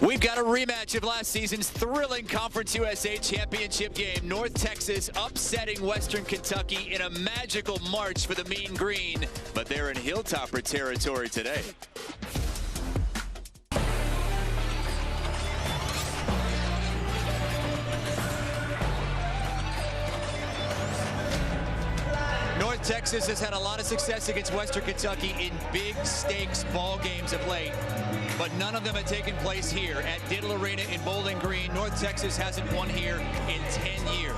We've got a rematch of last season's thrilling Conference USA championship game. North Texas upsetting Western Kentucky in a magical march for the Mean Green, but they're in Hilltopper territory today. North Texas has had a lot of success against Western Kentucky in big stakes ball games of late, but none of them have taken place here at Diddle Arena in Bowling Green. North Texas hasn't won here in 10 years.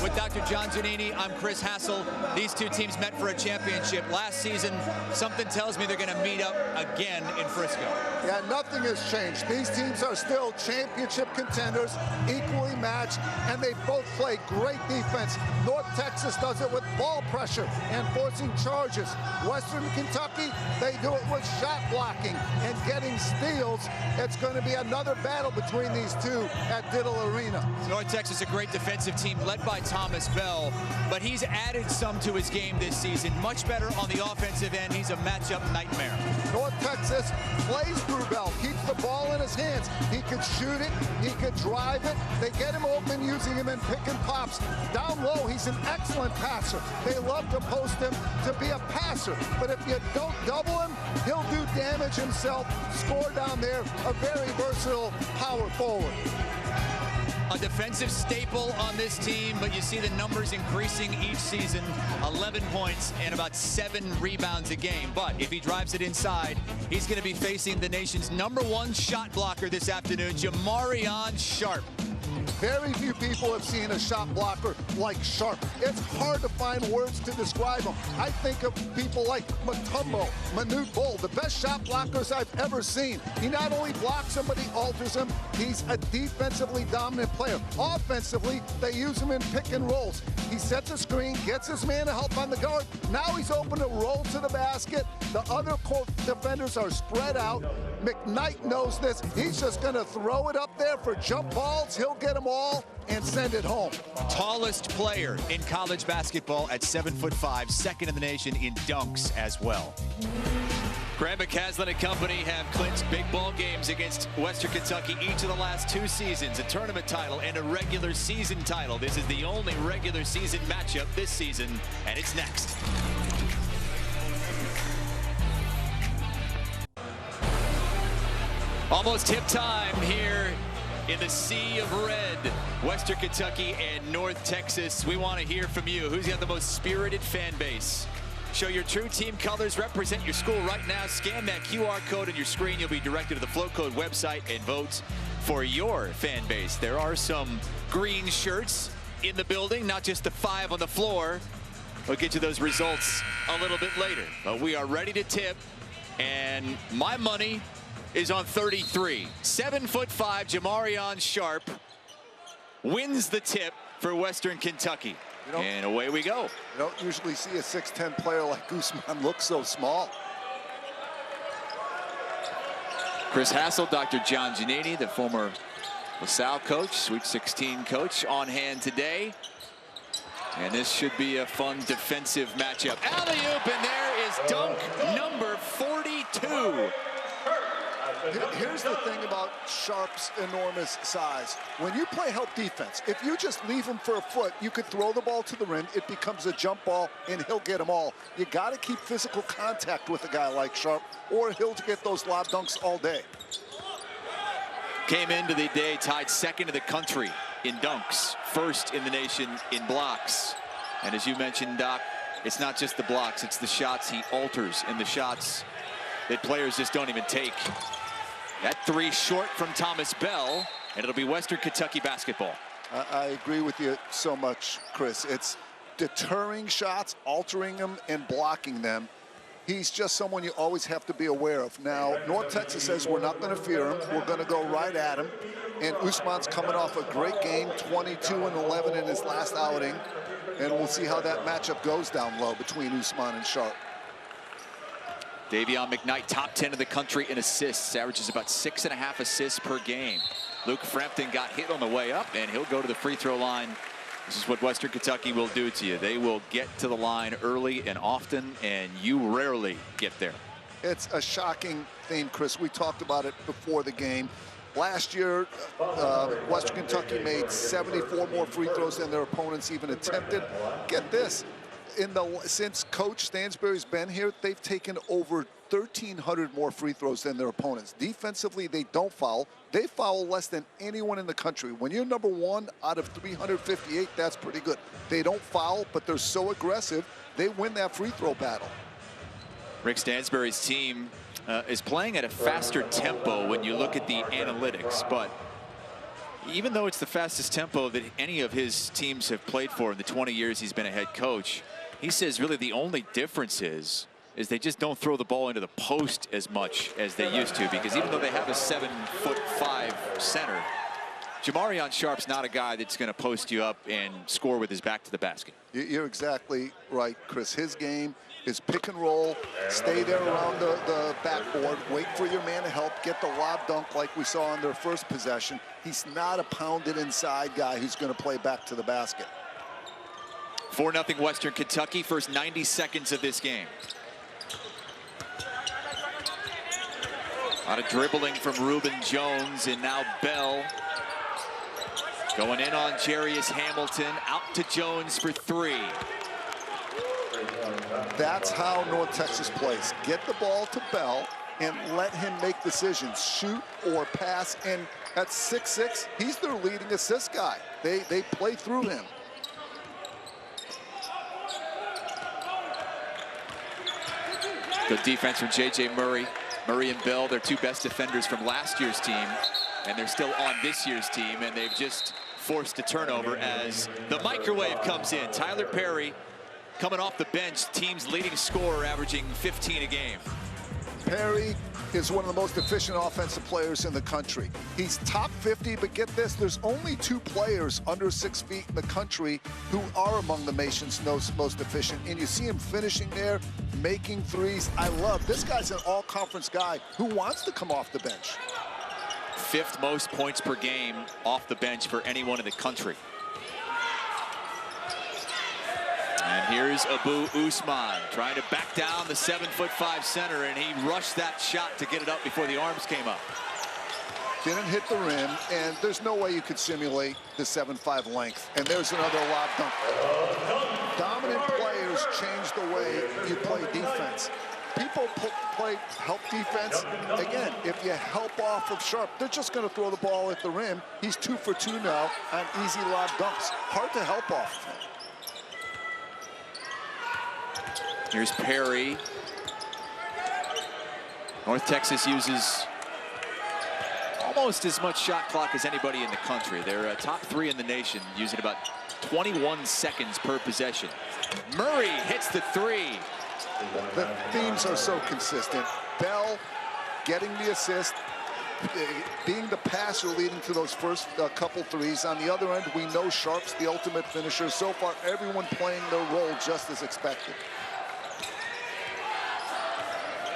With Dr. John Giannini, I'm Chris Hassel. These two teams met for a championship last season. Something tells me they're going to meet up again in Frisco. Yeah, nothing has changed. These teams are still championship contenders, equally matched, and they both play great defense. North Texas does it with ball pressure and forcing charges. Western Kentucky, they do it with shot blocking and getting steals. It's going to be another battle between these two at Diddle Arena. North Texas, a great defensive team led by Thomas Bell, but he's added some to his game this season. Much better on the offensive end. He's a matchup nightmare. North Texas plays through Bell, keeps the ball in his hands. He could shoot it, he could drive it. They get him open using him in pick and pops. Down low, he's an excellent passer. They love to post him to be a passer, but if you don't double him, he'll do damage himself, score down there. A very versatile power forward. A defensive staple on this team, but you see the numbers increasing each season. 11 points and about 7 rebounds a game. But if he drives it inside, he's going to be facing the nation's #1 shot blocker this afternoon, Jamarion Sharp. Very few people have seen a shot blocker like Sharp. It's hard to find words to describe him. I think of people like Matumbo, Manute Bol, the best shot blockers I've ever seen. He not only blocks him, but he alters him. He's a defensively dominant player. Offensively, they use him in pick and rolls. He sets a screen, gets his man to help on the guard. Now he's open to roll to the basket. The other court defenders are spread out. McKnight knows this. He's just going to throw it up there for jump balls. He'll get them all and send it home. Tallest player in college basketball at 7'5", second in the nation in dunks as well. Graham McCaslin and company have clinched big ball games against Western Kentucky each of the last 2 seasons, a tournament title and a regular season title. This is the only regular season matchup this season, and it's next. Almost tip time here in the sea of red. Western Kentucky and North Texas. We want to hear from you. Who's got the most spirited fan base? Show your true team colors. Represent your school right now. Scan that QR code on your screen. You'll be directed to the Flow Code website and vote for your fan base. There are some green shirts in the building, not just the 5 on the floor. We'll get you those results a little bit later. But we are ready to tip, and my money is on 33. 7'5", Jamarion Sharp wins the tip for Western Kentucky. And away we go. You don't usually see a 6'10" player like Usman look so small. Chris Hassel, Dr. John Giannini, the former LaSalle coach, Sweet 16 coach, on hand today. And this should be a fun defensive matchup. Alley-oop, and there is dunk number 42. Here's the thing about Sharp's enormous size. When you play help defense, if you just leave him for a foot, you could throw the ball to the rim, it becomes a jump ball, and he'll get them all. You got to keep physical contact with a guy like Sharp, or he'll get those lob dunks all day. Came into the day tied second in the country in dunks, first in the nation in blocks. And as you mentioned, Doc, it's not just the blocks, it's the shots he alters and the shots that players just don't even take. That 3 short from Thomas Bell, and it'll be Western Kentucky basketball. I agree with you so much, Chris. It's deterring shots, altering them, and blocking them. He's just someone you always have to be aware of. Now, North Texas says we're not going to fear him. We're going to go right at him. And Usman's coming off a great game, 22 and 11 in his last outing. And we'll see how that matchup goes down low between Usman and Sharp. Davion McKnight, top 10 in the country in assists, averages about 6.5 assists per game. Luke Frampton got hit on the way up, and he'll go to the free throw line. This is what Western Kentucky will do to you. They will get to the line early and often, and you rarely get there. It's a shocking thing, Chris. We talked about it before the game. Last year, Western Kentucky made 74 more free throws than their opponents even attempted. Get this, since Coach Stansbury's been here, they've taken over 1,300 more free throws than their opponents. Defensively, they don't foul. They foul less than anyone in the country. When you're number 1 out of 358, that's pretty good. They don't foul, but they're so aggressive, they win that free throw battle. Rick Stansbury's team is playing at a faster tempo when you look at the analytics, but even though it's the fastest tempo that any of his teams have played for in the 20 years he's been a head coach, he says really the only difference is they just don't throw the ball into the post as much as they used to, because even though they have a 7'5" center, Jamarion Sharp's not a guy that's going to post you up and score with his back to the basket. You're exactly right, Chris. His game is pick and roll, stay there around the backboard, wait for your man to help, get the lob dunk like we saw on their first possession. He's not a pounded inside guy who's going to play back to the basket. 4-0 Western Kentucky, first 90 seconds of this game. A lot of dribbling from Reuben Jones, and now Bell going in on Jarius Hamilton, out to Jones for 3. That's how North Texas plays. Get the ball to Bell and let him make decisions, shoot or pass. And at 6'6", he's their leading assist guy. They play through him. Good defense from J.J. Murray. Murray and Bell, they're two best defenders from last year's team, and they're still on this year's team, and they've just forced a turnover as the microwave comes in. Tyler Perry coming off the bench, team's leading scorer, averaging 15 a game. Perry is one of the most efficient offensive players in the country. He's top 50, but get this, there's only 2 players under 6 feet in the country who are among the nation's most efficient. And you see him finishing there, making threes. I love, this guy's an all-conference guy who wants to come off the bench. 5th most points per game off the bench for anyone in the country. And here's Abu Usman trying to back down the 7'5" center, and he rushed that shot to get it up before the arms came up. Didn't hit the rim, and there's no way you could simulate the 7'5" length. And there's another lob dunk. Dominant players change the way you play defense. People play help defense. Again, if you help off of Sharp, they're just going to throw the ball at the rim. He's 2 for 2 now on easy lob dunks. Hard to help off of him. Here's Perry. North Texas uses almost as much shot clock as anybody in the country. They're top 3 in the nation, using about 21 seconds per possession. Murray hits the 3. The themes are so consistent. Bell getting the assist, being the passer leading to those first couple threes. On the other end, we know Sharp's the ultimate finisher. So far, everyone playing their role just as expected.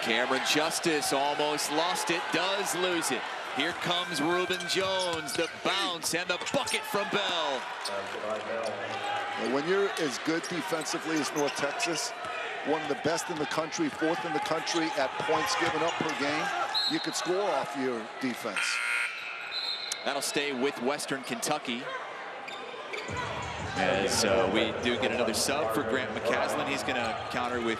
Cameron Justice almost lost it, does lose it. Here comes Reuben Jones, the bounce and the bucket from Bell. When you're as good defensively as North Texas, one of the best in the country, 4th in the country at points given up per game, you could score off your defense. That'll stay with Western Kentucky. As we do get another sub for Grant McCaslin. He's going to counter with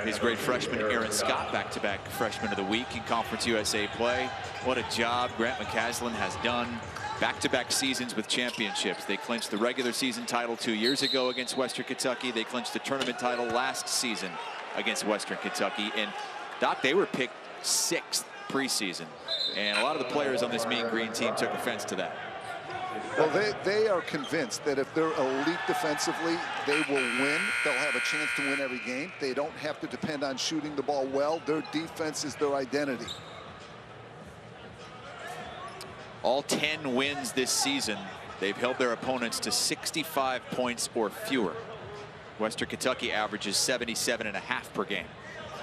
his great freshman Aaron Scott, back-to-back freshman of the week in Conference USA play. What a job Grant McCaslin has done. Back-to-back seasons with championships. They clinched the regular season title 2 years ago against Western Kentucky. They clinched the tournament title last season against Western Kentucky. And Doc, they were picked 6th preseason. And a lot of the players on this Mean Green team took offense to that. Well, they are convinced that if they're elite defensively, they will win. They'll have a chance to win every game. They don't have to depend on shooting the ball well. Their defense is their identity. All 10 wins this season, they've held their opponents to 65 points or fewer. Western Kentucky averages 77.5 per game.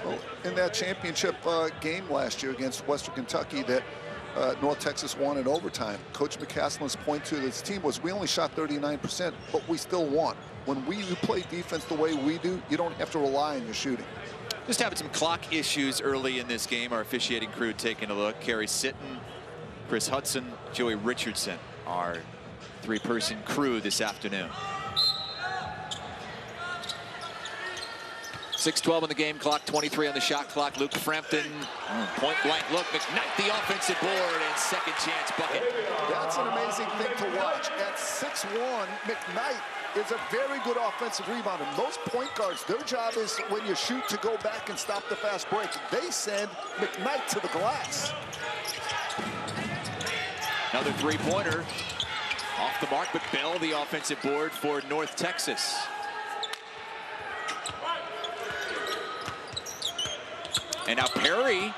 Well, in that championship game last year against Western Kentucky that North Texas won in overtime, Coach McCaslin's point to this team was we only shot 39%, but we still won. When you play defense the way we do, you don't have to rely on your shooting. Just having some clock issues early in this game. Our officiating crew taking a look. Kerry Sitton Chris Hudson, Joey Richardson, our three-person crew this afternoon. 6:12 on the game clock, 23 on the shot clock. Luke Frampton, point blank look. McKnight, the offensive board, and second chance bucket. That's an amazing thing to watch. At 6'1", McKnight is a very good offensive rebounder. Most point guards, their job is when you shoot to go back and stop the fast break. They send McKnight to the glass. Another three-pointer off the mark, but Bell, the offensive board for North Texas. And now Perry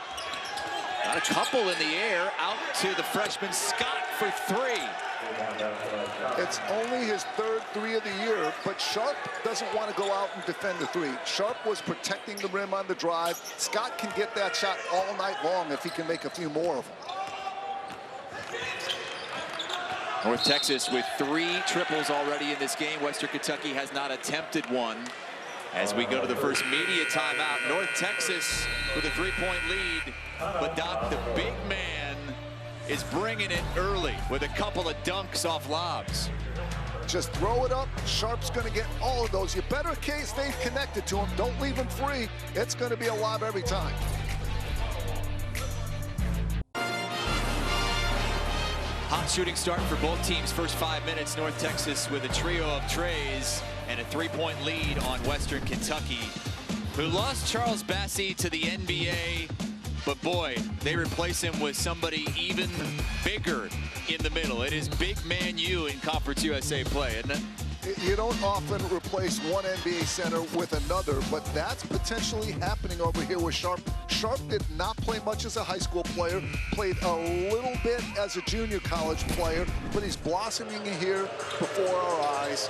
got a couple in the air, out to the freshman Scott for three. It's only his third three of the year, but Sharp doesn't want to go out and defend the three. Sharp was protecting the rim on the drive. Scott can get that shot all night long if he can make a few more of them. North Texas with 3 triples already in this game. Western Kentucky has not attempted one. As we go to the first media timeout, North Texas with a 3-point lead. But Doc, the big man, is bringing it early with a couple of dunks off lobs. Just throw it up. Sharp's going to get all of those. You better stay connected to him. Don't leave him free. It's going to be a lob every time. Hot shooting start for both teams. First 5 minutes, North Texas with a trio of treys and a 3-point lead on Western Kentucky, who lost Charles Bassey to the NBA. But boy, they replace him with somebody even bigger in the middle. It is big man U in Conference USA play, isn't it? You don't often replace one NBA center with another, but that's potentially happening over here with Sharp. Sharp did not play much as a high school player, played a little bit as a junior college player, but he's blossoming here before our eyes.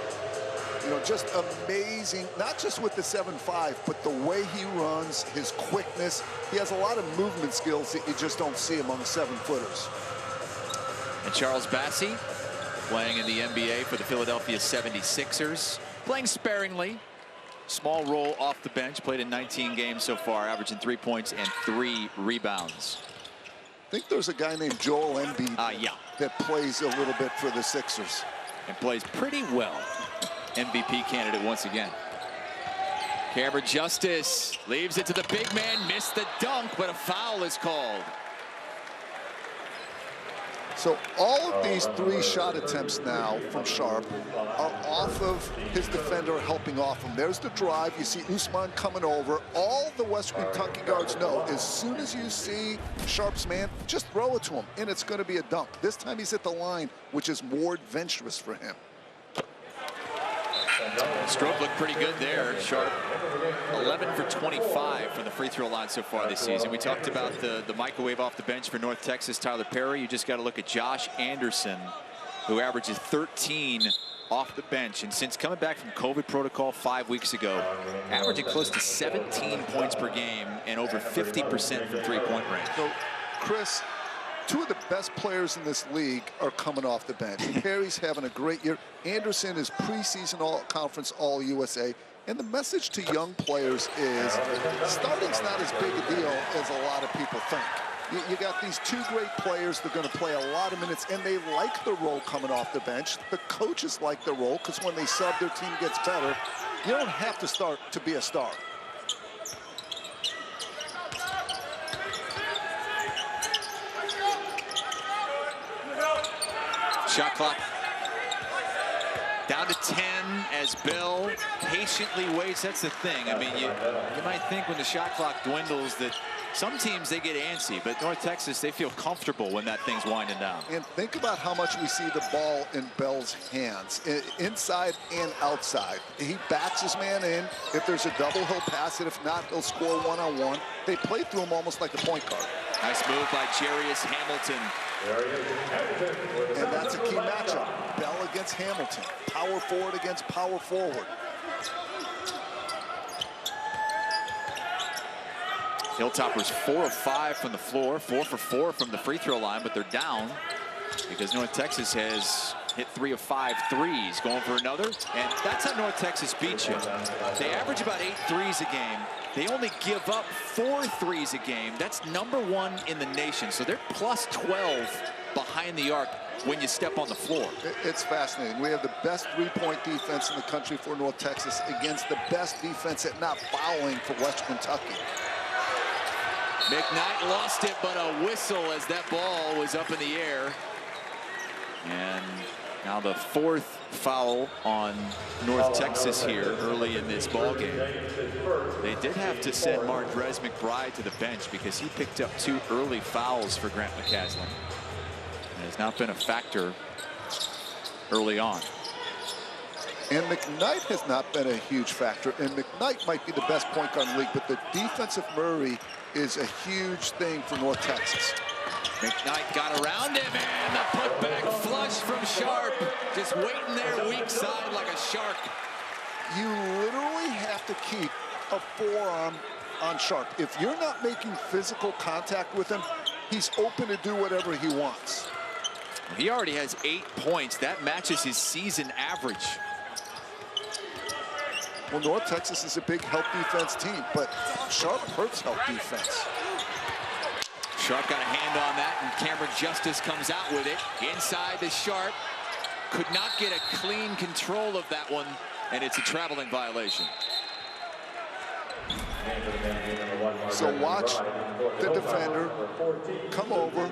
You know, just amazing, not just with the 7'5", but the way he runs, his quickness. He has a lot of movement skills that you just don't see among 7-footers. And Charles Bassey, playing in the NBA for the Philadelphia 76ers, playing sparingly. Small role off the bench, played in 19 games so far, averaging 3 points and 3 rebounds. I think there's a guy named Joel Embiid that plays a little bit for the Sixers. And plays pretty well. MVP candidate once again. Cameron Justice leaves it to the big man, missed the dunk, but a foul is called. So all of these 3 shot attempts now from Sharp are off of his defender helping off him. There's the drive. You see Usman coming over. All the Western Kentucky guards know, as soon as you see Sharp's man, just throw it to him, and it's going to be a dunk. This time he's at the line, which is more adventurous for him. Stroke looked pretty good there. Sharp 11 for 25 from the free throw line so far this season. We talked about the microwave off the bench for North Texas, Tyler Perry. You just got to look at Josh Anderson, who averages 13 off the bench. And since coming back from COVID protocol 5 weeks ago, averaging close to 17 points per game and over 50% from three-point range. So, Chris, 2 of the best players in this league are coming off the bench. Perry's having a great year. Anderson is preseason all-conference all-USA. And the message to young players is starting's not as big a deal as a lot of people think. You got these 2 great players that are going to play a lot of minutes, and they like the role coming off the bench. The coaches like the role because when they sub, their team gets better. You don't have to start to be a star. Shot clock down to 10 as Bell patiently waits. That's the thing. I mean, you might think when the shot clock dwindles that some teams, they get antsy, but North Texas, they feel comfortable when that thing's winding down. And think about how much we see the ball in Bell's hands, inside and outside. He backs his man in. If there's a double, he'll pass it. If not, he'll score one-on-one. They play through him almost like a point guard. Nice move by Jarius Hamilton. And that's a key matchup. Bell against Hamilton. Power forward against power forward. Hilltoppers 4 of 5 from the floor, 4 for 4 from the free throw line, but they're down because North Texas has hit 3 of 5 threes, going for another. And that's how North Texas beats you. They average about 8 threes a game. They only give up 4 threes a game. That's #1 in the nation. So they're plus 12 behind the arc when you step on the floor. It's fascinating. We have the best three-point defense in the country for North Texas against the best defense at not fouling for Western Kentucky. McKnight lost it, but a whistle as that ball was up in the air. And now the fourth foul on North Texas here early in this ball game. They did have to send Martrez McBride to the bench because he picked up 2 early fouls for Grant McCaslin. And has not been a factor early on. And McKnight has not been a huge factor. And McKnight might be the best point guard in the league, but the defensive Murray is a huge thing for North Texas. McKnight got around him, and the putback flush from Sharp. Just waiting there weak side like a shark. You literally have to keep a forearm on Sharp. If you're not making physical contact with him, he's open to do whatever he wants. He already has 8 points. That matches his season average. Well, North Texas is a big help defense team, but Sharp hurts help defense. Sharp got a hand on that, and Cameron Justice comes out with it. Inside the Sharp. Could not get a clean control of that one, and it's a traveling violation. So watch the defender come over.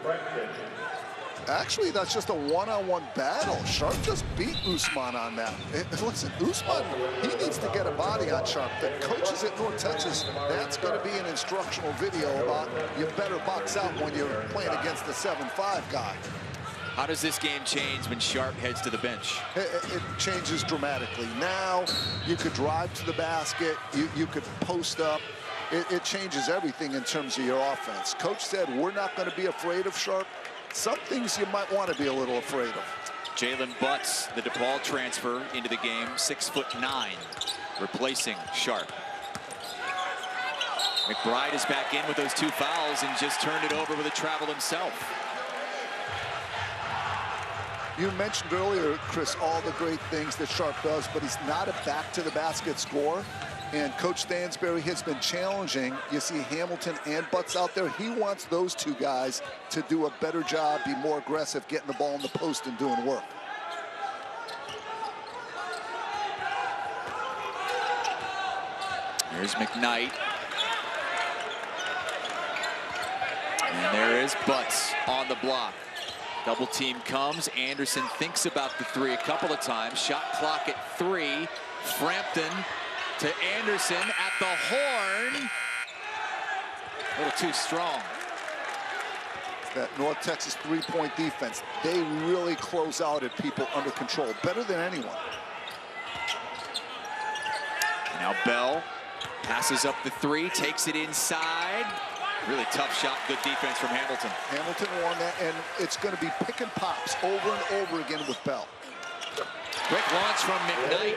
Actually, that's just a one-on-one battle. Sharp just beat Usman on that. Listen, Usman, he needs to get a body on Sharp. The coaches at North Texas, that's going to be an instructional video about you better box out when you're playing against the 7'5" guy. How does this game change when Sharp heads to the bench? It changes dramatically. Now you could drive to the basket. You could post up. It changes everything in terms of your offense. Coach said, we're not going to be afraid of Sharp. Some things you might want to be a little afraid of. Jalen Butts, the DePaul transfer into the game, 6'9", replacing Sharp. McBride is back in with those 2 fouls and just turned it over with a travel himself. You mentioned earlier, Chris, all the great things that Sharp does, but he's not a back-to-the-basket scorer. And Coach Stansberry has been challenging. You see Hamilton and Butts out there. He wants those 2 guys to do a better job, be more aggressive, getting the ball in the post and doing work. There's McKnight. And there is Butts on the block. Double team comes. Anderson thinks about the 3 a couple of times. Shot clock at 3. Frampton to Anderson at the horn. A little too strong. That North Texas three-point defense, they really close out at people under control, better than anyone. Now Bell passes up the 3, takes it inside. Really tough shot, good defense from Hamilton. Hamilton won that, and it's going to be pick and pops over and over again with Bell. Quick launch from McKnight.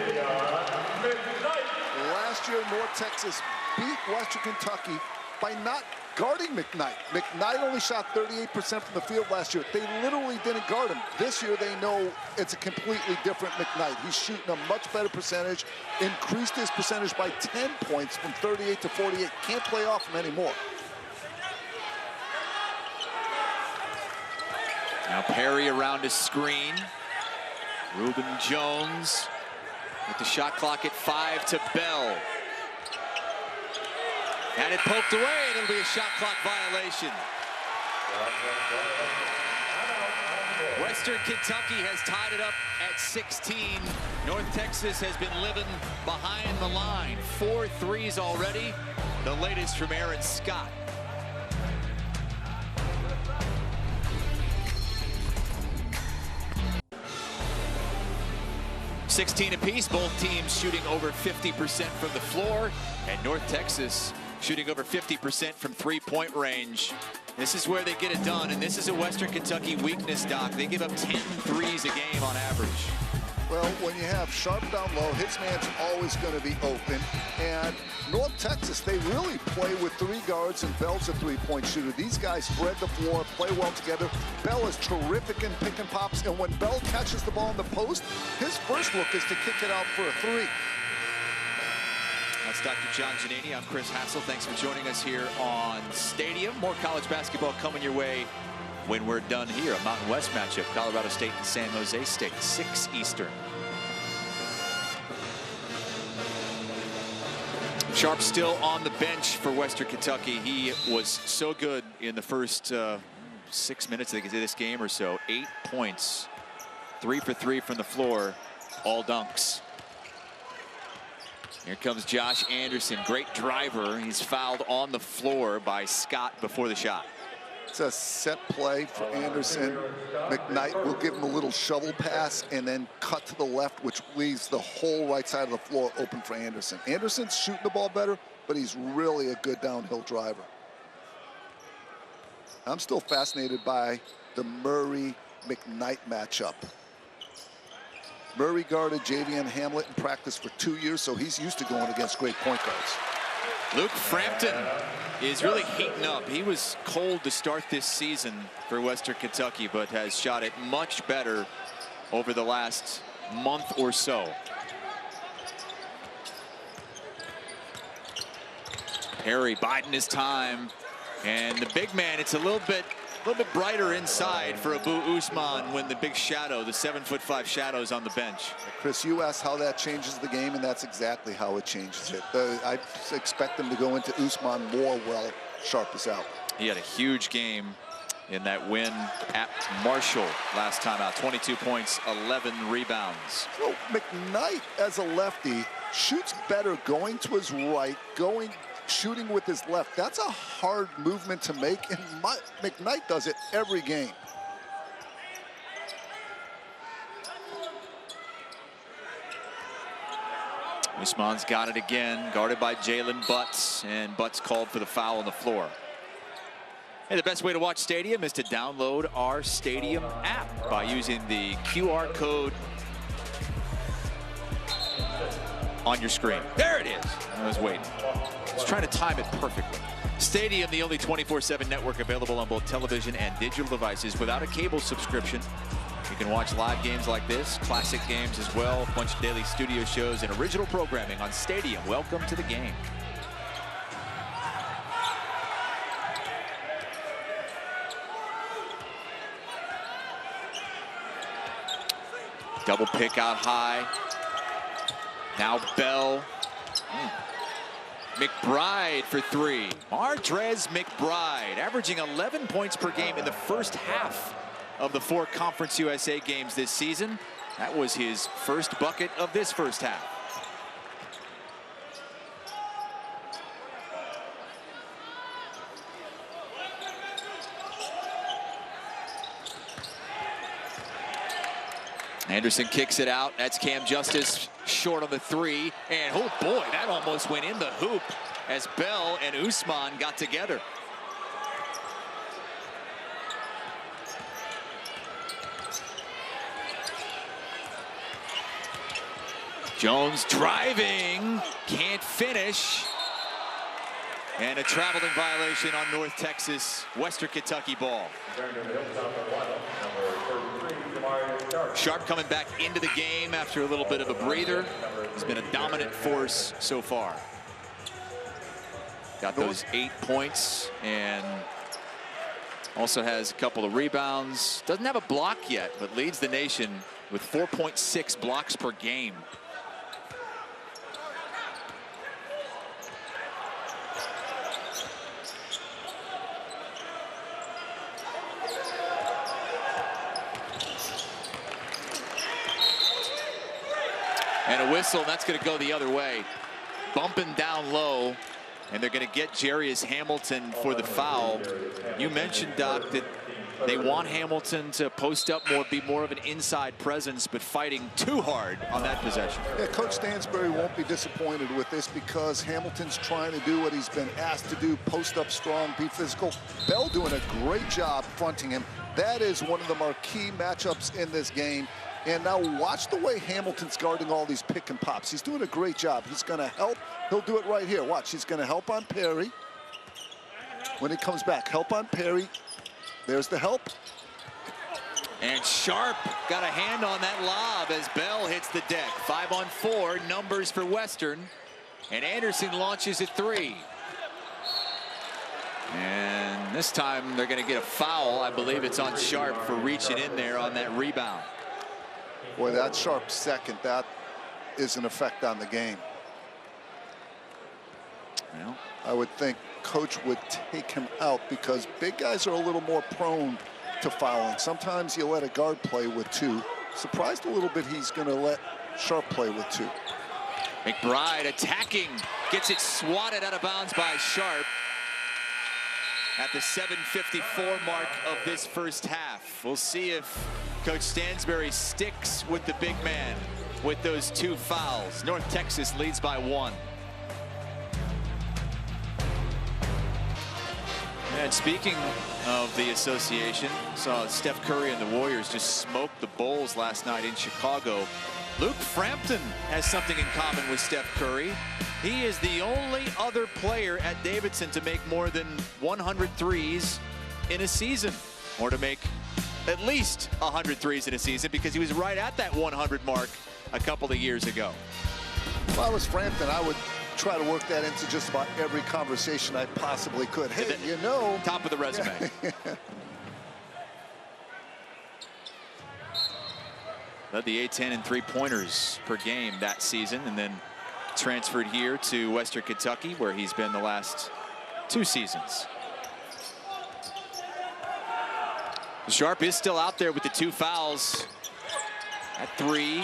Last year, North Texas beat Western Kentucky by not guarding McKnight. McKnight only shot 38% from the field last year. They literally didn't guard him. This year, they know it's a completely different McKnight. He's shooting a much better percentage, increased his percentage by 10 points from 38 to 48. Can't play off him anymore. Now Perry around his screen. Reuben Jones with the shot clock at 5 to Bell. And it poked away, and it'll be a shot clock violation. Western Kentucky has tied it up at 16. North Texas has been living behind the line. 4 threes already, the latest from Aaron Scott. 16 apiece, both teams shooting over 50% from the floor, and North Texas shooting over 50% from three-point range. This is where they get it done, and this is a Western Kentucky weakness, Doc. They give up 10 threes a game on average. Well, when you have Sharp down low, his man's always going to be open. And North Texas, they really play with 3 guards, and Bell's a three-point shooter. These guys spread the floor, play well together. Bell is terrific in pick and pops, and when Bell catches the ball in the post, his first look is to kick it out for a 3. That's Dr. John Giannini. I'm Chris Hassel. Thanks for joining us here on Stadium. More college basketball coming your way when we're done here. A Mountain West matchup, Colorado State and San Jose State, 6 Eastern. Sharp still on the bench for Western Kentucky. He was so good in the first 6 minutes of this game or so. 8 points, 3 for 3 from the floor, all dunks. Here comes Josh Anderson, great driver. He's fouled on the floor by Scott before the shot. It's a set play for Anderson. McKnight will give him a little shovel pass and then cut to the left, which leaves the whole right side of the floor open for Anderson. Anderson's shooting the ball better, but he's really a good downhill driver. I'm still fascinated by the Murray-McKnight matchup. Murray guarded Javion Hamlet in practice for 2 years, so he's used to going against great point guards. Luke Frampton is really heating up. He was cold to start this season for Western Kentucky, but has shot it much better over the last month or so. Perry biding his time, and the big man, it's a little bit brighter inside for Abu Usman when the big shadow, the 7'5" shadow, is on the bench. Chris, you asked how that changes the game, and that's exactly how it changes it. I expect them to go into Usman more while Sharp is out. He had a huge game in that win at Marshall last time out. 22 points, 11 rebounds. So McKnight, as a lefty, shoots better going to his right, shooting with his left. That's a hard movement to make, and McKnight does it every game. Usman's got it again, guarded by Jalen Butts, and Butts called for the foul on the floor. Hey, the best way to watch Stadium is to download our Stadium app by using the QR code on your screen. There it is. I was waiting. I was trying to time it perfectly. Stadium, the only 24/7 network available on both television and digital devices without a cable subscription. You can watch live games like this, classic games as well, a bunch of daily studio shows and original programming on Stadium. Welcome to the game. Double pick out high. Now Bell. McBride for 3. Mardrez McBride averaging 11 points per game in the first half of the 4 Conference USA games this season. That was his first bucket of this first half. Anderson kicks it out. That's Cam Justice short on the 3. And oh boy, that almost went in the hoop as Bell and Usman got together. Jones driving, can't finish. And a traveling violation on North Texas, Western Kentucky ball. Sharp coming back into the game after a little bit of a breather. He's been a dominant force so far. Got those 8 points and also has a couple of rebounds. Doesn't have a block yet, but leads the nation with 4.6 blocks per game. And a whistle, and that's going to go the other way. Bumping down low, and they're going to get Jarius Hamilton for the foul. You mentioned, Doc, that they want Hamilton to post up more, be more of an inside presence, but fighting too hard on that possession. Yeah, Coach Stansbury won't be disappointed with this because Hamilton's trying to do what he's been asked to do, post up strong, be physical. Bell doing a great job fronting him. That is one of the marquee matchups in this game. And now watch the way Hamilton's guarding all these pick and pops. He's doing a great job. He's going to help. He'll do it right here. Watch, he's going to help on Perry. When he comes back, help on Perry. There's the help. And Sharp got a hand on that lob as Bell hits the deck. 5-on-4 numbers for Western. And Anderson launches at 3. And And this time they're going to get a foul. I believe it's on Sharp for reaching in there on that rebound. Boy, that Sharp second, that is an effect on the game. Well, I would think coach would take him out because big guys are a little more prone to fouling. Sometimes you let a guard play with two. Surprised a little bit he's going to let Sharp play with two. McBride attacking, gets it swatted out of bounds by Sharp at the 7:54 mark of this first half. We'll see if Coach Stansbury sticks with the big man with those two fouls. North Texas leads by 1. And speaking of the association, saw Steph Curry and the Warriors just smoke the Bulls last night in Chicago. Luke Frampton has something in common with Steph Curry. He is the only other player at Davidson to make more than 100 threes in a season, or to make at least 100 threes in a season, because he was right at that 100 mark a couple of years ago. If I was Frampton, I would try to work that into just about every conversation I possibly could. Hey, you know. Top of the resume. Led the A-10 in three-pointers per game that season, and then transferred here to Western Kentucky, where he's been the last 2 seasons. Sharp is still out there with the 2 fouls at 3.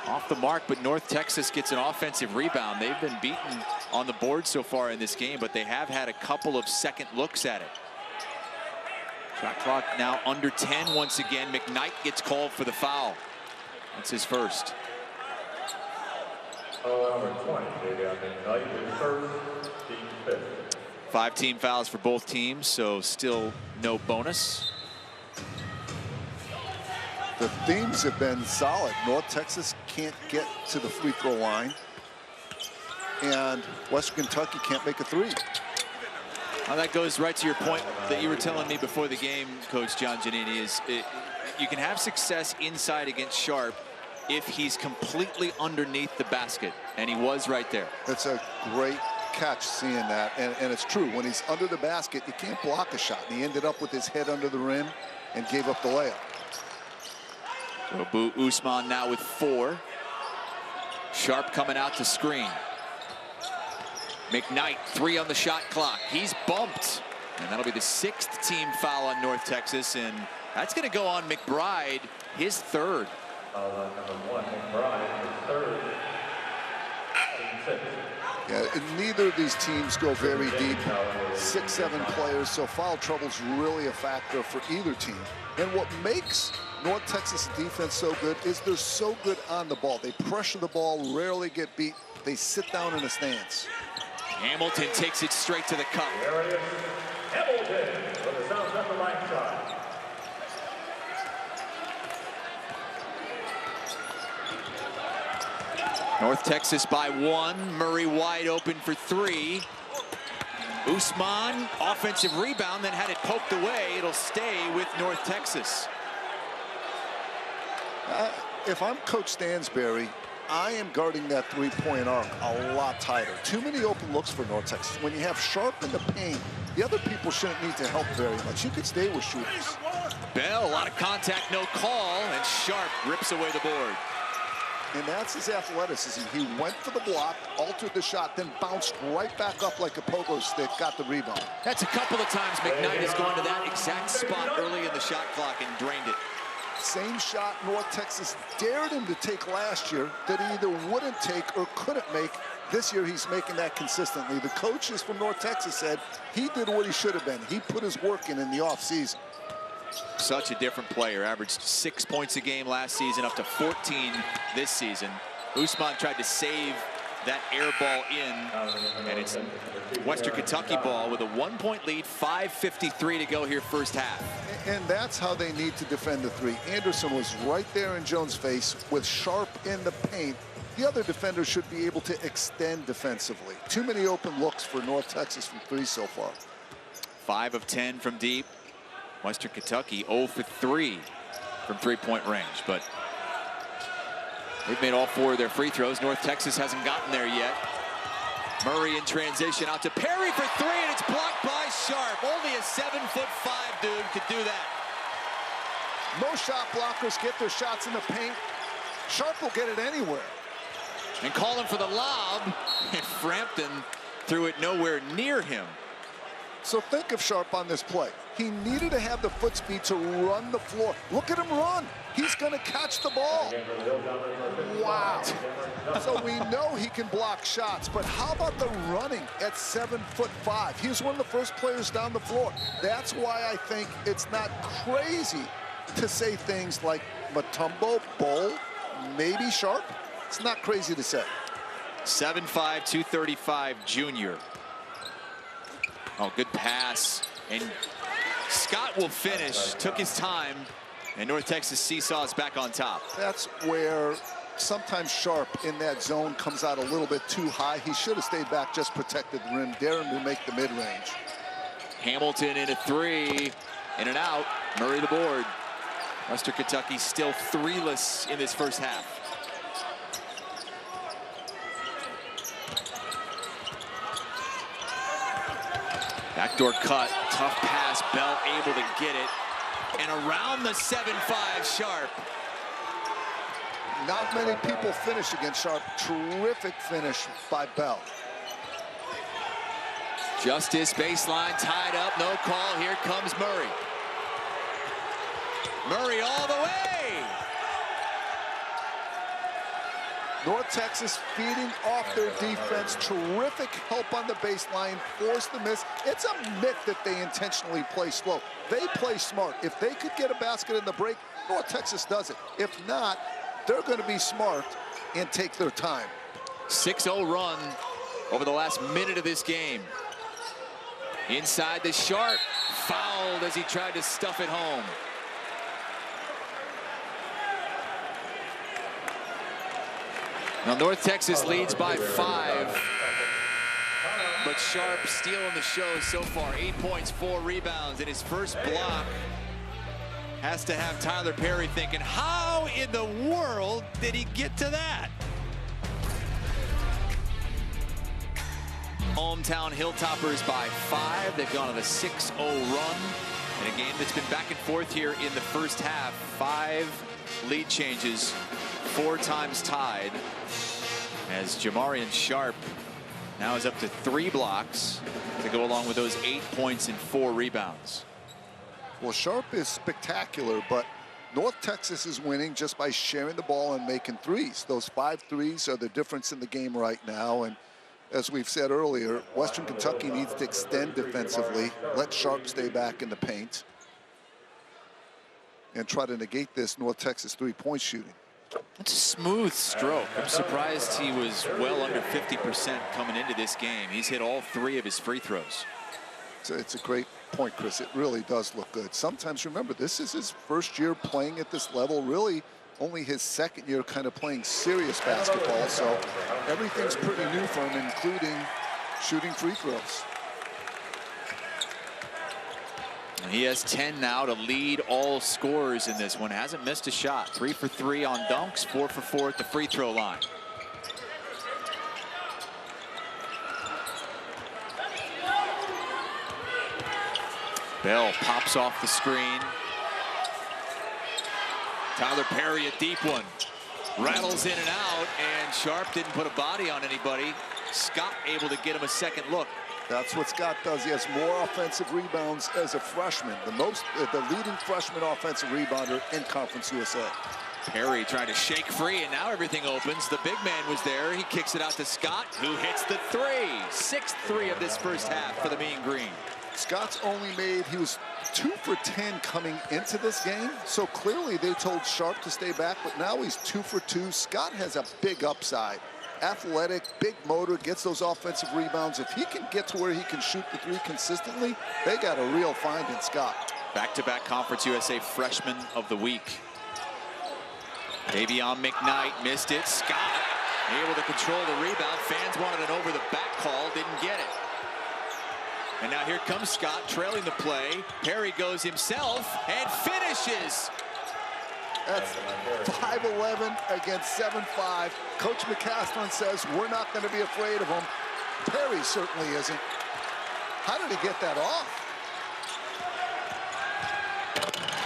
Off the mark, but North Texas gets an offensive rebound. They've been beaten on the board so far in this game, but they have had a couple of second looks at it. Shot clock now under 10 once again. McKnight gets called for the foul. That's his first. Number 20, McKnight is first, team 5th. 5 team fouls for both teams, so still no bonus. The themes have been solid. North Texas can't get to the free throw line, and Western Kentucky can't make a 3. Well, that goes right to your point that you were telling me before the game, Coach John Giannini, is you can have success inside against Sharp if he's completely underneath the basket, and he was right there. It's a great catch seeing that, and it's true. When he's under the basket, you can't block a shot, and he ended up with his head under the rim and gave up the layup. So Abu Usman now with 4. Sharp coming out to screen. McKnight, 3 on the shot clock. He's bumped, and that'll be the 6th team foul on North Texas, and that's going to go on McBride, his 3rd. Number 1, McBride, his 3rd. Team 6. Yeah, and neither of these teams go very deep. 6-7 players, so foul trouble's really a factor for either team. And what makes North Texas defense so good is they're so good on the ball. They pressure the ball, rarely get beat. They sit down in a stance. Hamilton takes it straight to the cup. Hamilton for the South Central line shot. North Texas by 1. Murray wide open for 3. Usman, offensive rebound, then had it poked away. It'll stay with North Texas. If I'm Coach Stansbury, I am guarding that three-point arc a lot tighter. Too many open looks for North Texas. When you have Sharp in the paint, the other people shouldn't need to help very much. You could stay with shooters. Bell, a lot of contact, no call, and Sharp rips away the board. And that's his athleticism. He went for the block, altered the shot, then bounced right back up like a pogo stick, got the rebound. That's a couple of times McKnight has gone to that exact spot early in the shot clock and drained it. Same shot North Texas dared him to take last year that he either wouldn't take or couldn't make. This year he's making that consistently. The coaches from North Texas said he did what he should have been. He put his work in the offseason. Such a different player. Averaged 6 points a game last season, up to 14 this season. Usman tried to save that air ball in, and it's Western Kentucky ball with a 1-point lead, 5:53 to go here first half. And that's how they need to defend the 3. Anderson was right there in Jones' face with Sharp in the paint. The other defenders should be able to extend defensively. Too many open looks for North Texas from 3 so far. 5 of 10 from deep. Western Kentucky 0 for 3 from three-point range, but they've made all 4 of their free throws. North Texas hasn't gotten there yet. Murray in transition out to Perry for 3, and it's blocked by Sharp. Only a 7'5" dude could do that. Most shot blockers get their shots in the paint. Sharp will get it anywhere. And calling for the lob, and Frampton threw it nowhere near him. So think of Sharp on this play. He needed to have the foot speed to run the floor. Look at him run. He's going to catch the ball. Wow. So we know he can block shots, but how about the running at 7'5"? He was one of the first players down the floor. That's why I think it's not crazy to say things like Mutombo, Bol, maybe Sharp. It's not crazy to say. 7'5", 235 junior. Oh, good pass. And Scott will finish. Took his time. And North Texas seesaws back on top. That's where sometimes Sharp in that zone comes out a little bit too high. He should have stayed back, just protected the rim. Dare him to make the mid-range. Hamilton in a three. In and out. Murray the board. Western Kentucky still three-less in this first half. Backdoor cut, tough pass, Bell able to get it. And around the 7'5" Sharp. Not many people finish against Sharp. Terrific finish by Bell. Justice baseline tied up, no call. Here comes Murray. Murray all the way. North Texas feeding off their defense. Terrific help on the baseline. Forced the miss. It's a myth that they intentionally play slow. They play smart. If they could get a basket in the break, North Texas does it. If not, they're going to be smart and take their time. 6-0 run over the last minute of this game. Inside the Sharp. Fouled as he tried to stuff it home. Now North Texas leads by 5. But Sharp stealing the show so far. 8 points, 4 rebounds, and his first block has to have Tyler Perry thinking, how in the world did he get to that? Hometown Hilltoppers by 5. They've gone on a 6-0 run in a game that's been back and forth here in the first half. 5 lead changes, 4 times tied, as Jamarian Sharp now is up to 3 blocks to go along with those 8 points and 4 rebounds. Well, Sharp is spectacular, but North Texas is winning just by sharing the ball and making threes. Those 5 threes are the difference in the game right now. And as we've said earlier, Western Kentucky needs to extend defensively, let Sharp stay back in the paint, and try to negate this North Texas three-point shooting. That's a smooth stroke. I'm surprised he was well under 50% coming into this game. He's hit all 3 of his free throws. It's a great point, Chris. It really does look good. Sometimes, remember, this is his first year playing at this level, really only his second year kind of playing serious basketball, so everything's pretty new for him, including shooting free throws. And he has 10 now to lead all scorers in this one. Hasn't missed a shot. 3 for 3 on dunks, 4 for 4 at the free throw line. Bell pops off the screen. Tyler Perry, a deep one. Rattles in and out, and Sharp didn't put a body on anybody. Scott able to get him a second look. That's what Scott does. He has more offensive rebounds as a freshman. The leading freshman offensive rebounder in Conference USA. Perry trying to shake free, and now everything opens. The big man was there. He kicks it out to Scott, who hits the 3. 6th 3 of this first half for the Mean Green. Scott's only made, he was 2 for 10 coming into this game. So clearly they told Sharp to stay back, but now he's 2 for 2. Scott has a big upside. Athletic, big motor, gets those offensive rebounds. If he can get to where he can shoot the 3 consistently, they got a real find in Scott. Back-to-back Conference USA Freshman of the Week. Davion McKnight missed it. Scott able to control the rebound. Fans wanted an over-the-back call, didn't get it. And now here comes Scott trailing the play. Perry goes himself and finishes. That's 5'11" against 7'5". Coach McCaslin says we're not going to be afraid of him. Perry certainly isn't. How did he get that off?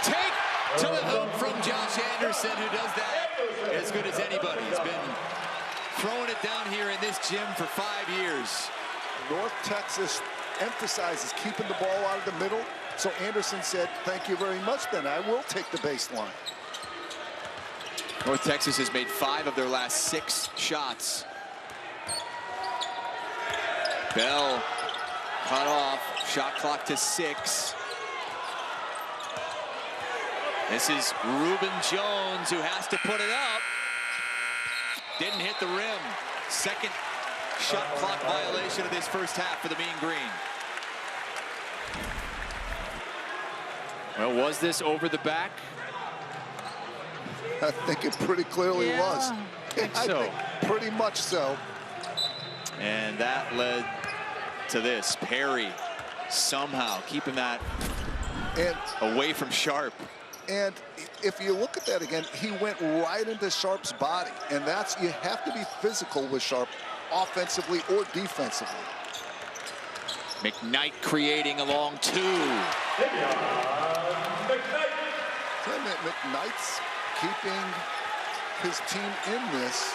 Take to the hoop from Josh Anderson, who does that as good as anybody. He's been throwing it down here in this gym for 5 years. North Texas emphasizes keeping the ball out of the middle. So Anderson said, thank you very much, then I will take the baseline. North Texas has made 5 of their last 6 shots. Bell cut off, shot clock to 6. This is Reuben Jones, who has to put it up. Didn't hit the rim. Second shot clock violation of this first half for the Mean Green. Well, was this over the back? I think it pretty clearly was. I think pretty much so. And that led to this. Perry somehow keeping that away from Sharp. And if you look at that again, he went right into Sharp's body. And that's, you have to be physical with Sharp, offensively or defensively. McKnight creating a long 2. McKnight's keeping his team in this,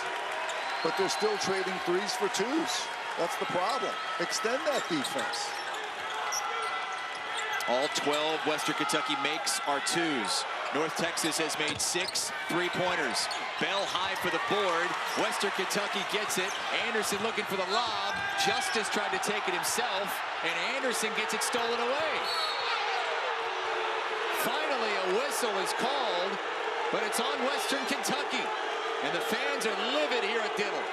but they're still trading 3s for 2s. That's the problem. Extend that defense. All 12 Western Kentucky makes are 2s. North Texas has made 6 3-pointers. Bell high for the board. Western Kentucky gets it. Anderson looking for the lob. Justice tried to take it himself, and Anderson gets it stolen away. Finally, a whistle is called, but it's on Western Kentucky, and the fans are livid here at Diddle.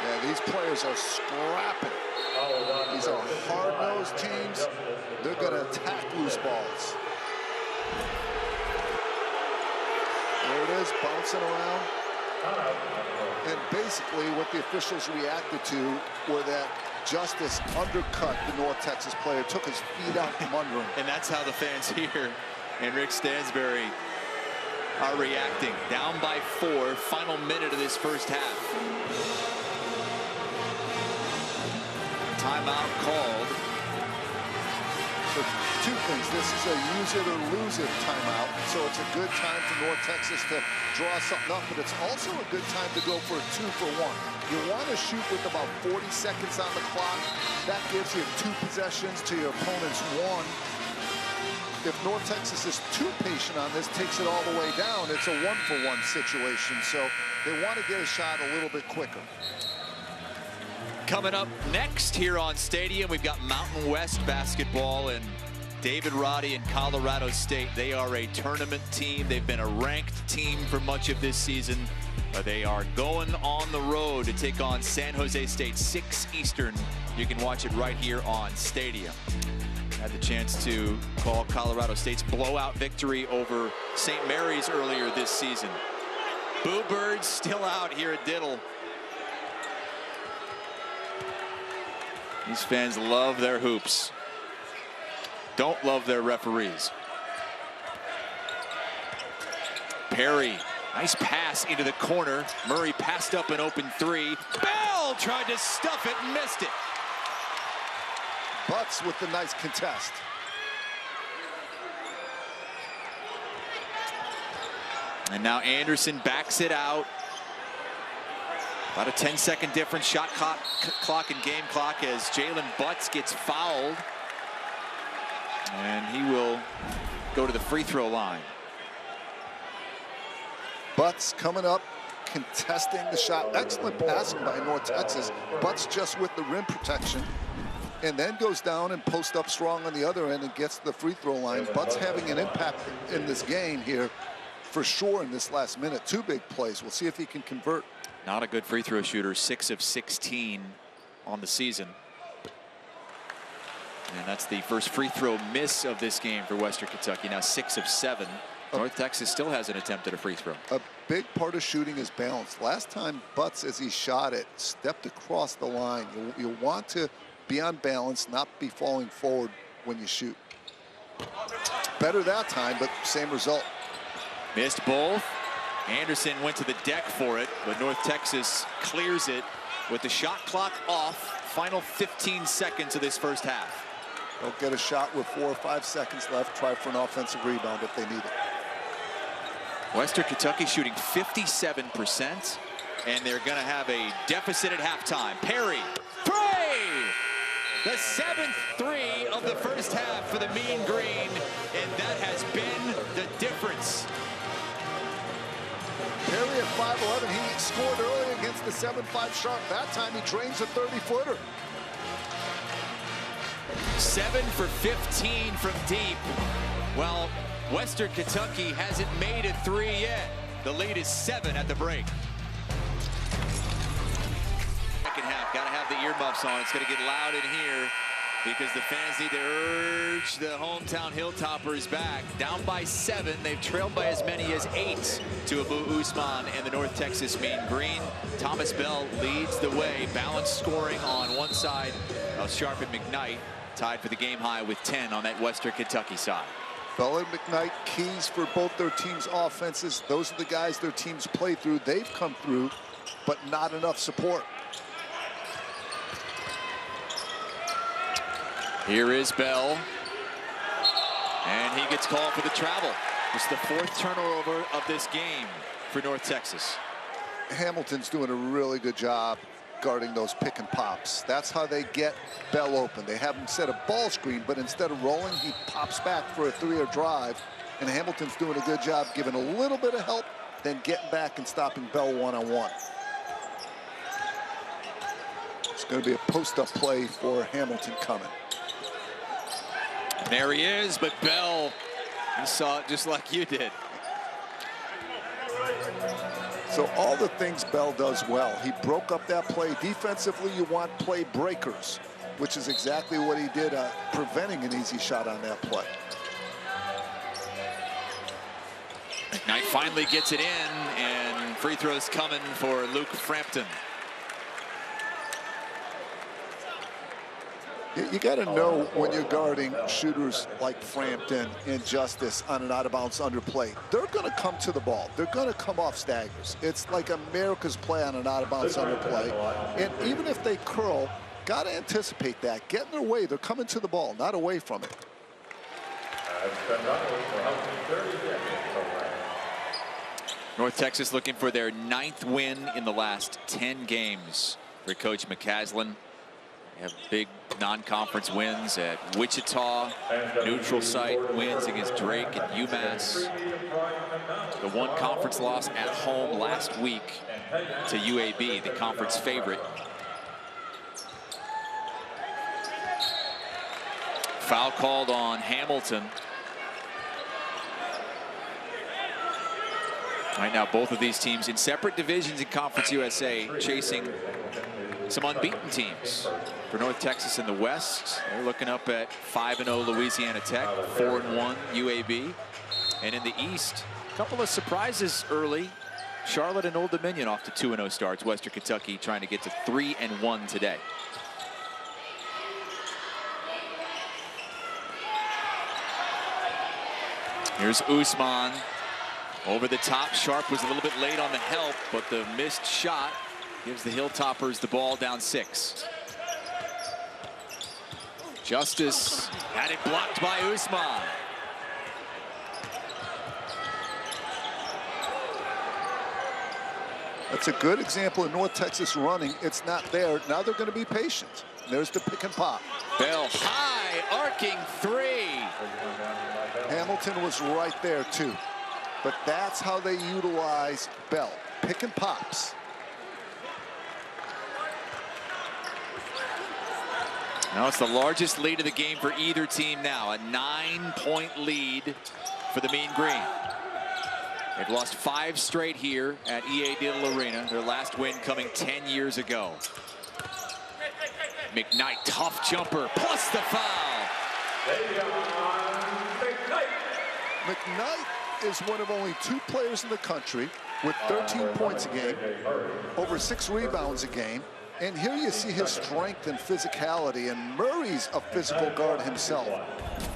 Yeah, these players are scrapping. These are hard-nosed teams. They're going to attack loose balls. There it is, bouncing around. And basically what the officials reacted to were that Justice undercut the North Texas player, took his feet out from under him. And that's how the fans here and Rick Stansbury are reacting. Down by 4, final minute of this first half. Timeout called. So 2 things. This is a use it or lose it timeout. So it's a good time for North Texas to draw something up, but it's also a good time to go for a 2-for-1. You want to shoot with about 40 seconds on the clock. That gives you 2 possessions to your opponent's 1. If North Texas is too patient on this, takes it all the way down, it's a 1-for-1 situation. So they want to get a shot a little bit quicker. Coming up next here on Stadium, we've got Mountain West basketball and David Roddy and Colorado State. They are a tournament team. They've been a ranked team for much of this season. They are going on the road to take on San Jose State, 6 Eastern. You can watch it right here on Stadium. Had the chance to call Colorado State's blowout victory over St. Mary's earlier this season. Boo Birds still out here at Diddle. These fans love their hoops. Don't love their referees. Perry, nice pass into the corner. Murray passed up an open 3. Bell tried to stuff it and missed it. Butts with the nice contest. And now Anderson backs it out. About a 10-second difference, shot clock and game clock as Jalen Butts gets fouled. And he will go to the free throw line. Butts coming up, contesting the shot. Excellent passing by North Texas. Butts just with the rim protection. And then goes down and posts up strong on the other end and gets to the free throw line. Butts having an impact in this game here for sure in this last minute. 2 big plays. We'll see if he can convert. Not a good free throw shooter, 6 of 16 on the season. And that's the first free throw miss of this game for Western Kentucky. Now 6 of 7. North Texas still hasn't attempted a free throw. A big part of shooting is balance. Last time Butts, as he shot it, stepped across the line. You want to be on balance, not be falling forward when you shoot. Better that time, but same result. Missed both. Anderson went to the deck for it, but North Texas clears it. with the shot clock off. Final 15 seconds of this first half. They'll get a shot with 4 or 5 seconds left. Try for an offensive rebound if they need it. Western Kentucky shooting 57%, and they're going to have a deficit at halftime. Perry, 3! The 7th 3 of the first half for the Mean Green, and that has been the difference. Perry at 5'11", he scored early against the 7'5" Sharp. That time he drains a 30-footer. 7 for 15 from deep. Well, Western Kentucky hasn't made it 3 yet. The lead is 7 at the break. Second half, gotta have the earmuffs on. It's gonna get loud in here because the fans need to urge the hometown Hilltoppers back. Down by 7, they've trailed by as many as 8 to Abu Usman and the North Texas Mean Green. Thomas Bell leads the way. Balanced scoring on one side of Sharp and McKnight, tied for the game high with 10 on that Western Kentucky side. Bell and McKnight, keys for both their teams' offenses. Those are the guys their teams play through. They've come through, but not enough support. Here is Bell, and he gets called for the travel. It's the 4th turnover of this game for North Texas. Hamilton's doing a really good job guarding those pick and pops. That's how they get Bell open. They have him set a ball screen, but instead of rolling, he pops back for a 3 or drive, and Hamilton's doing a good job giving a little bit of help, then getting back and stopping Bell one-on-one. It's going to be a post-up play for Hamilton coming. There he is, but Bell, he saw it just like you did. So all the things Bell does well. He broke up that play. Defensively, you want play breakers, which is exactly what he did, preventing an easy shot on that play. McKnight finally gets it in, and free throws coming for Luke Frampton. You got to know when you're guarding shooters like Frampton and Justice on an out-of-bounds underplay. They're going to come to the ball. They're going to come off staggers. It's like America's play on an out-of-bounds underplay. And even if they curl, got to anticipate that. Get in their way. They're coming to the ball, not away from it. North Texas looking for their 9th win in the last 10 games for Coach McCaslin. They have big non-conference wins at Wichita, neutral site wins against Drake and UMass. The one conference loss at home last week to UAB, the conference favorite. Foul called on Hamilton. Right now, both of these teams in separate divisions in Conference USA chasing some unbeaten teams. For North Texas in the West, they're looking up at 5-0 Louisiana Tech, 4-1 UAB. And in the East, a couple of surprises early. Charlotte and Old Dominion off to 2-0 starts. Western Kentucky trying to get to 3-1 today. Here's Usman. Over the top, Sharp was a little bit late on the help, but the missed shot gives the Hilltoppers the ball down 6. Justice had it blocked by Usman. That's a good example of North Texas running. It's not there. Now they're going to be patient. There's the pick and pop. Bell, high, arcing 3. Hamilton was right there, too. But that's how they utilize Bell. Pick and pops. Now it's the largest lead of the game for either team now. A 9-point lead for the Mean Green. They've lost 5 straight here at EA Diddle Arena. Their last win coming 10 years ago. McKnight, tough jumper, plus the foul. McKnight is one of only 2 players in the country with 13 points a game, over 6 rebounds a game. And here you see his strength and physicality, and Murray's a physical guard himself.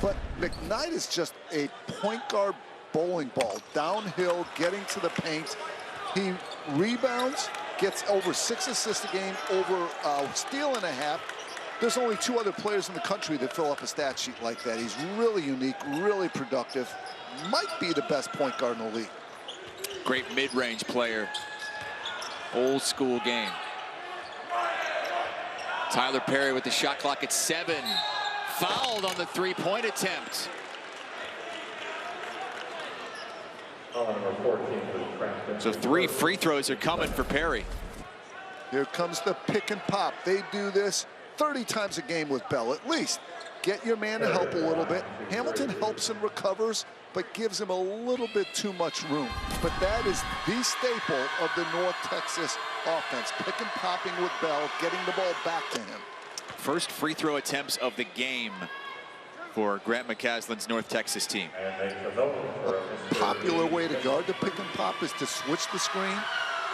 But McKnight is just a point guard bowling ball, downhill, getting to the paint. He rebounds, gets over 6 assists a game, over steal and a half. There's only 2 other players in the country that fill up a stat sheet like that. He's really unique, really productive. Might be the best point guard in the league. Great mid-range player. Old school game. Tyler Perry with the shot clock at 7. Fouled on the three-point attempt. So 3 free throws are coming for Perry. Here comes the pick and pop. They do this 30 times a game with Bell, at least. Get your man to help a little bit. Hamilton helps and recovers, but gives him a little bit too much room. But that is the staple of the North Texas offense. Pick and popping with Bell, getting the ball back to him. First free throw attempts of the game for Grant McCaslin's North Texas team. A popular way to guard the pick and pop is to switch the screen.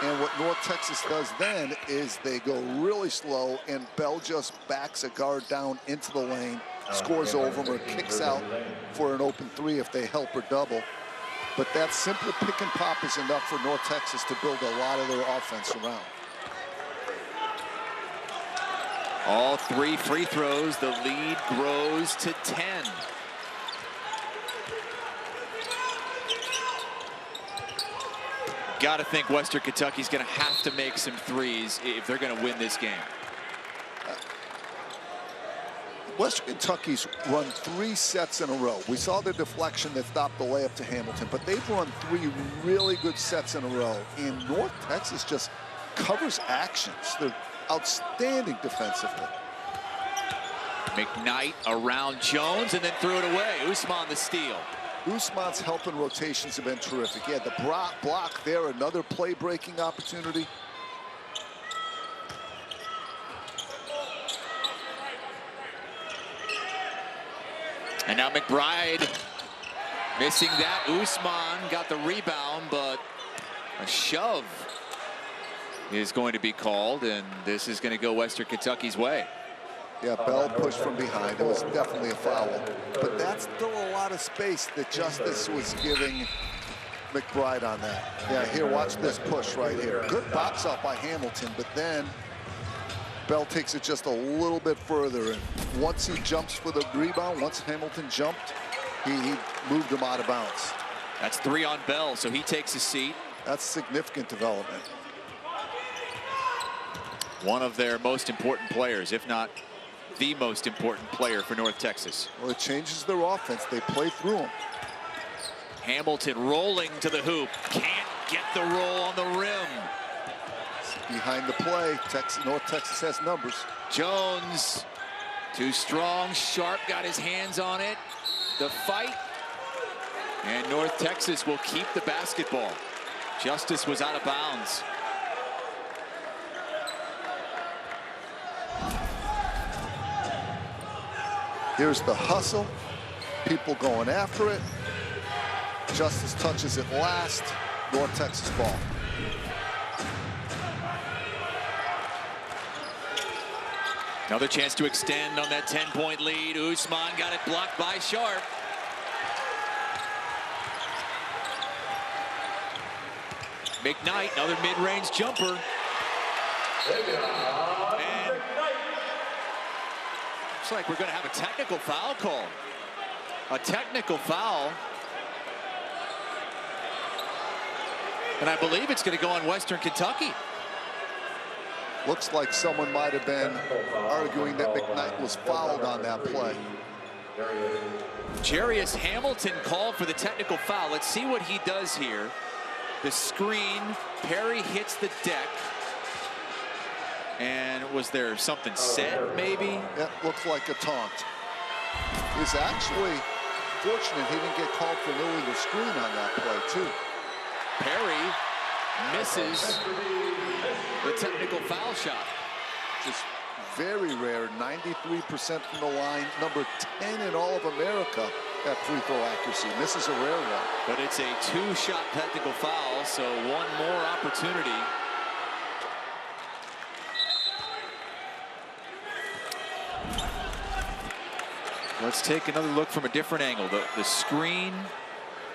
And what North Texas does then is they go really slow, and Bell just backs a guard down into the lane, scores over him, or kicks out for an open 3 if they help or double. But that simple pick and pop is enough for North Texas to build a lot of their offense around. All 3 free throws, the lead grows to 10. Got to think Western Kentucky's going to have to make some threes if they're going to win this game. Western Kentucky's run 3 sets in a row. We saw the deflection that stopped the layup to Hamilton, but they've run 3 really good sets in a row. And North Texas just covers actions. They're outstanding defensively. McKnight around Jones and then threw it away. Usman the steal. Usman's help and rotations have been terrific. Yeah, the block there, another play-breaking opportunity. And now McBride missing that. Usman got the rebound, but a shove is going to be called, and this is going to go Western Kentucky's way. Yeah, Bell pushed from behind. It was definitely a foul. But that's still a lot of space that Justice was giving McBride on that. Yeah, here, watch this push right here. Good box out by Hamilton, but then Bell takes it just a little bit further. And once he jumps for the rebound, once Hamilton jumped, he moved him out of bounds. That's 3 on Bell, so he takes a seat. That's significant development. One of their most important players, if not the most important player for North Texas. Well, it changes their offense. They play through them. Hamilton rolling to the hoop. Can't get the roll on the rim. Behind the play, North Texas has numbers. Jones, too strong. Sharp got his hands on it. The fight. And North Texas will keep the basketball. Justice was out of bounds. Here's the hustle. People going after it. Justice touches it last. North Texas ball. Another chance to extend on that 10-point lead. Usman got it blocked by Sharp. McKnight, another mid-range jumper. And looks like we're going to have a technical foul call. A technical foul. And I believe it's going to go on Western Kentucky. Looks like someone might have been arguing that McKnight was fouled on that play. Jarius Hamilton called for the technical foul. Let's see what he does here. The screen, Perry hits the deck. And was there something said, maybe? That looks like a taunt. He's actually fortunate he didn't get called for literally the screen on that play, too. Perry misses the technical foul shot. Just very rare, 93% from the line, number 10 in all of America at free throw accuracy. This is a rare one. But it's a 2-shot technical foul, so one more opportunity. Let's take another look from a different angle. The screen,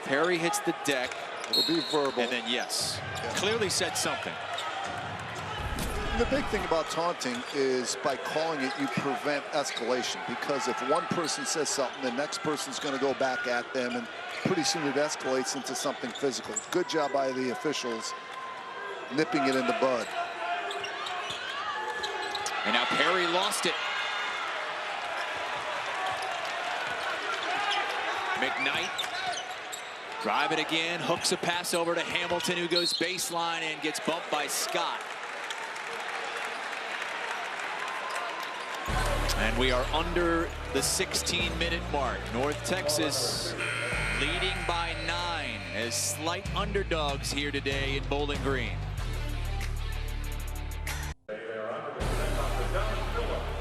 Perry hits the deck. It'll be verbal. And then, yes, clearly said something. The big thing about taunting is by calling it, you prevent escalation, because if one person says something, the next person's going to go back at them, and pretty soon it escalates into something physical. Good job by the officials nipping it in the bud. And now Perry lost it. McKnight drive it again, hooks a pass over to Hamilton, who goes baseline and gets bumped by Scott. And we are under the 16-minute mark. North Texas leading by 9 as slight underdogs here today in Bowling Green.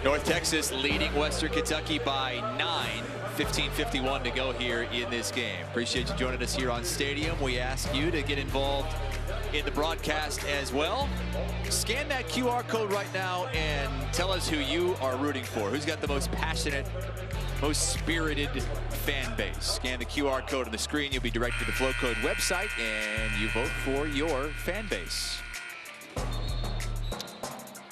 North Texas leading Western Kentucky by 9. 15:51 to go here in this game. Appreciate you joining us here on Stadium. We ask you to get involved in the broadcast as well. Scan that QR code right now and tell us who you are rooting for. Who's got the most passionate, most spirited fan base? Scan the QR code on the screen. You'll be directed to the Flow Code website and you vote for your fan base.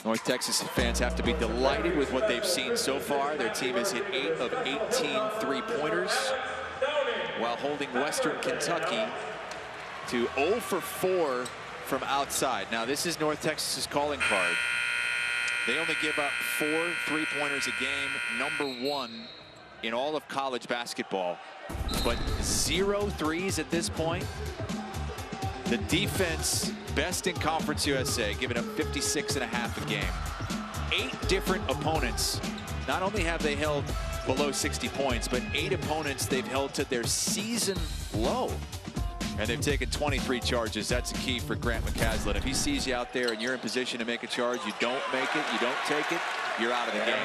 North Texas fans have to be delighted with what they've seen so far. Their team has hit 8 of 18 three-pointers while holding Western Kentucky to 0 for 4 from outside. Now, this is North Texas's calling card. They only give up 4 three-pointers a game, #1 in all of college basketball, but 0 threes at this point. The defense, best in Conference USA, giving up 56.5 a game. 8 different opponents. Not only have they held below 60 points, but 8 opponents they've held to their season low. And they've taken 23 charges. That's a key for Grant McCaslin. If he sees you out there and you're in position to make a charge, you don't make it, you don't take it, you're out of the game.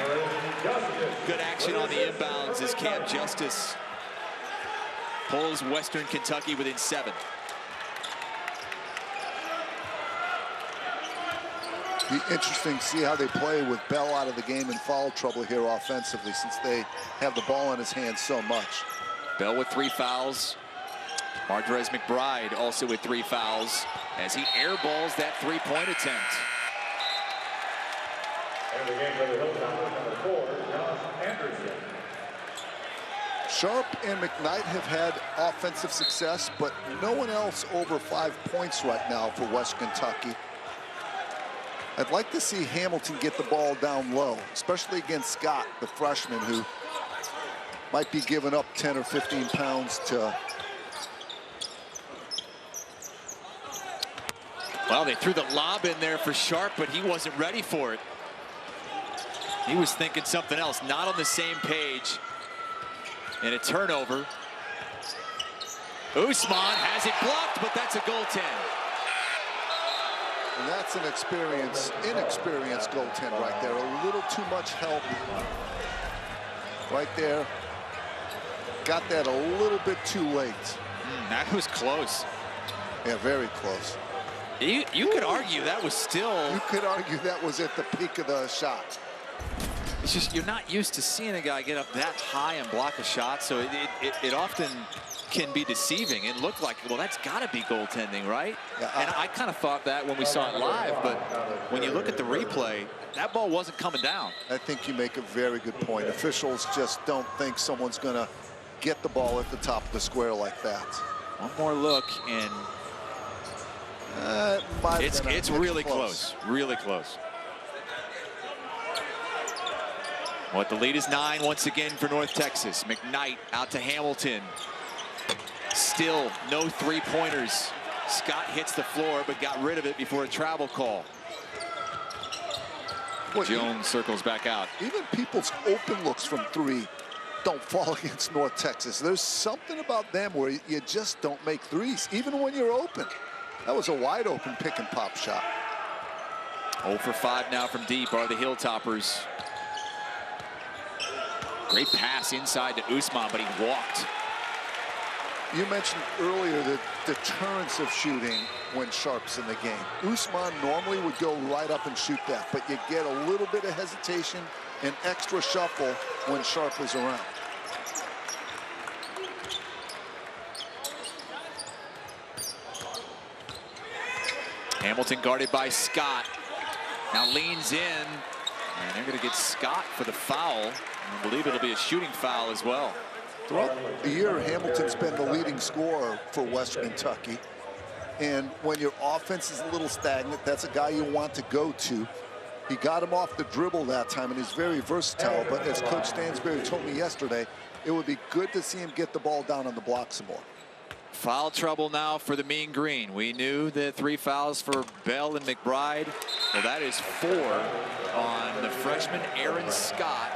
Good action on the inbounds as Cam Justice pulls Western Kentucky within 7. Be interesting to see how they play with Bell out of the game in foul trouble here offensively, since they have the ball in his hands so much. Bell with 3 fouls. Mardrez McBride also with 3 fouls as he airballs that 3-point attempt. And the game for the Hilltoppers, number 4, Josh Anderson. Sharp and McKnight have had offensive success, but no one else over 5 points right now for West Kentucky. I'd like to see Hamilton get the ball down low, especially against Scott, the freshman, who might be giving up 10 or 15 pounds to... Well, they threw the lob in there for Sharp, but he wasn't ready for it. He was thinking something else, not on the same page. And a turnover. Usman has it blocked, but that's a goaltend. And that's an inexperienced goaltend right there. A little too much help right there. Got that a little bit too late. That was close. Yeah, very close. You could argue that was still... You could argue that was at the peak of the shot. It's just you're not used to seeing a guy get up that high and block a shot, so it often can be deceiving. It looked like, well, that's got to be goaltending, right? Yeah, and I kind of thought that when we saw it live, but when you look at the replay, that ball wasn't coming down. I think you make a very good point. Officials just don't think someone's going to get the ball at the top of the square like that. One more look, and it's really close. Really close. What, the lead is 9 once again for North Texas. McKnight out to Hamilton. Still no 3-pointers. Scott hits the floor, but got rid of it before a travel call. Jones circles back out. Even people's open looks from 3 don't fall against North Texas. There's something about them where you just don't make threes, even when you're open. That was a wide open pick and pop shot. 0 for 5 now from deep are the Hilltoppers. Great pass inside to Usman, but he walked. You mentioned earlier the deterrence of shooting when Sharp's in the game. Usman normally would go right up and shoot that, but you get a little bit of hesitation and extra shuffle when Sharp is around. Hamilton guarded by Scott. Now leans in, and they're going to get Scott for the foul. I believe it'll be a shooting foul as well. Throughout the year, Hamilton's been the leading scorer for Western Kentucky. And when your offense is a little stagnant, that's a guy you want to go to. He got him off the dribble that time, and he's very versatile. But as Coach Stansberry told me yesterday, it would be good to see him get the ball down on the block some more. Foul trouble now for the Mean Green. We knew the 3 fouls for Bell and McBride. Well, that is 4 on the freshman Aaron Scott,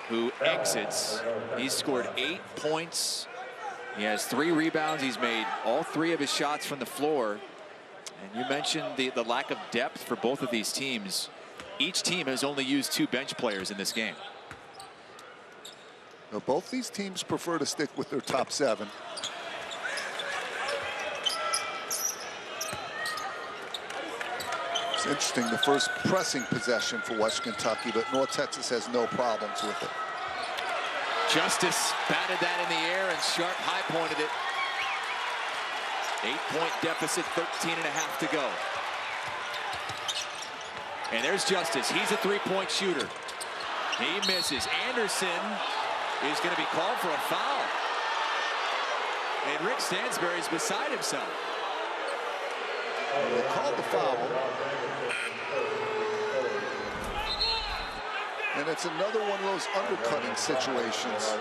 who exits. He's scored 8 points. He has 3 rebounds. He's made all 3 of his shots from the floor. And you mentioned the lack of depth for both of these teams. Each team has only used 2 bench players in this game. Now, both these teams prefer to stick with their top 7. It's interesting, the first pressing possession for West Kentucky, but North Texas has no problems with it. Justice batted that in the air, and Sharp high-pointed it. 8-point deficit, 13.5 to go. And there's Justice. He's a 3-point shooter. He misses. Anderson is going to be called for a foul. And Rick Stansberry is beside himself. They called the foul. And it's another one of those undercutting situations.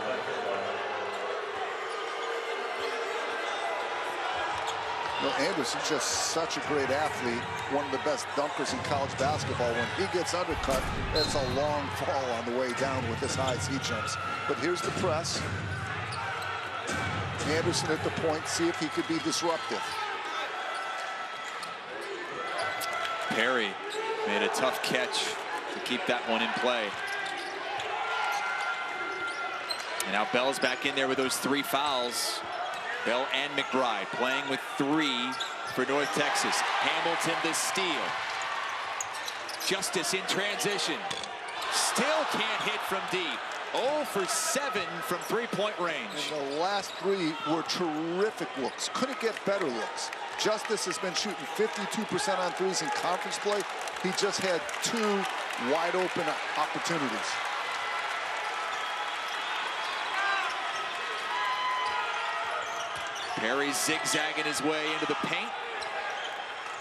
You know, Anderson's just such a great athlete, one of the best dunkers in college basketball. When he gets undercut, it's a long fall on the way down with as high as he jumps. But here's the press. Anderson at the point, see if he could be disruptive. Perry made a tough catch to keep that one in play. And now Bell's back in there with those 3 fouls. Bell and McBride playing with 3 for North Texas. Hamilton the steal. Justice in transition. Still can't hit from deep. 0 for 7 from 3-point range. And the last 3 were terrific looks. Couldn't get better looks. Justice has been shooting 52% on threes in conference play. He just had 2 wide open opportunities. Perry zigzagging his way into the paint.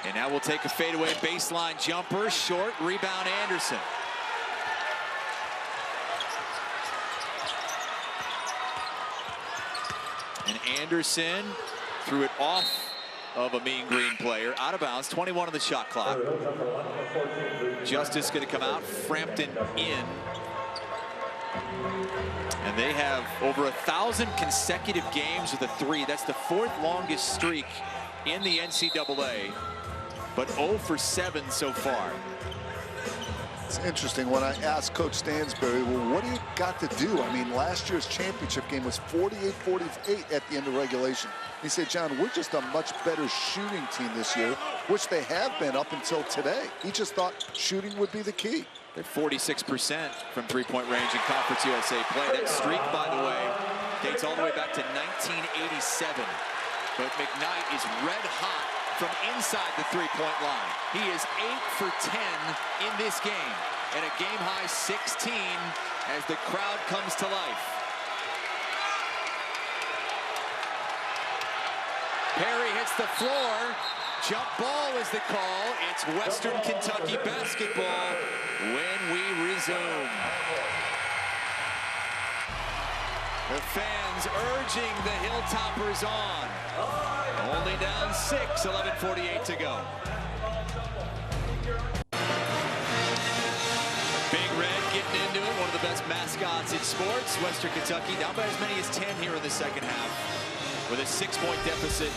And now we'll take a fadeaway baseline jumper. Short, rebound Anderson. And Anderson threw it off of a Mean Green player, out of bounds, 21 on the shot clock. Justice going to come out, Frampton in. And they have over 1,000 consecutive games with a 3. That's the 4th longest streak in the NCAA, but 0 for 7 so far. It's interesting when I asked Coach Stansberry, well, what do you got to do? I mean, last year's championship game was 48-48 at the end of regulation. He said, John, we're just a much better shooting team this year, which they have been up until today. He just thought shooting would be the key. They're 46% from 3-point range in Conference USA play. That streak, by the way, dates all the way back to 1987. But McKnight is red hot from inside the 3-point line. He is 8 for 10 in this game, and a game-high 16 as the crowd comes to life. Perry hits the floor. Jump ball is the call. It's Western Kentucky basketball when we resume. The fans urging the Hilltoppers on. Only down 6, 11:48 to go. Big Red getting into it, one of the best mascots in sports. Western Kentucky down by as many as 10 here in the second half with a 6-point deficit.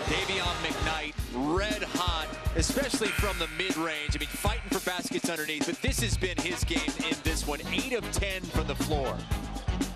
Davion McKnight, red hot, especially from the mid-range. I mean, fighting for baskets underneath, but this has been his game in this one. 8 of 10 from the floor.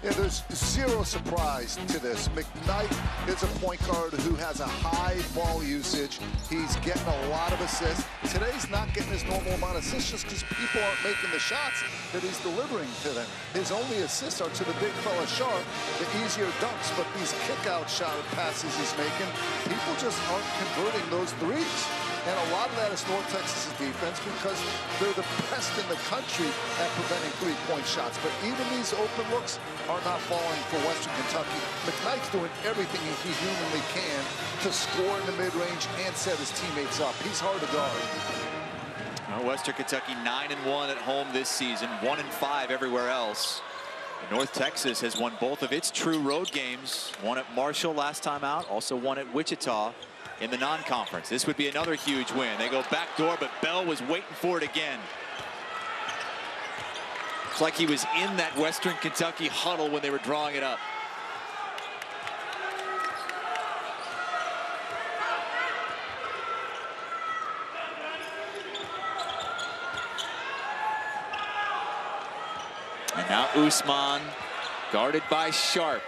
Yeah, there's zero surprise to this. McKnight is a point guard who has a high ball usage. He's getting a lot of assists. Today's not getting his normal amount of assists just because people aren't making the shots that he's delivering to them. His only assists are to the big fella Sharp, the easier dunks, but these kick-out shot passes he's making, people just aren't converting those threes. And a lot of that is North Texas' defense because they're the best in the country at preventing three-point shots. But even these open looks are not falling for Western Kentucky. McKnight's doing everything he humanly can to score in the mid-range and set his teammates up. He's hard to guard. Well, Western Kentucky 9-1 at home this season, 1-5 everywhere else. North Texas has won both of its true road games. One at Marshall last time out, also one at Wichita in the non-conference. This would be another huge win. They go back door, but Bell was waiting for it again. It's like he was in that Western Kentucky huddle when they were drawing it up. And now Usman, guarded by Sharp,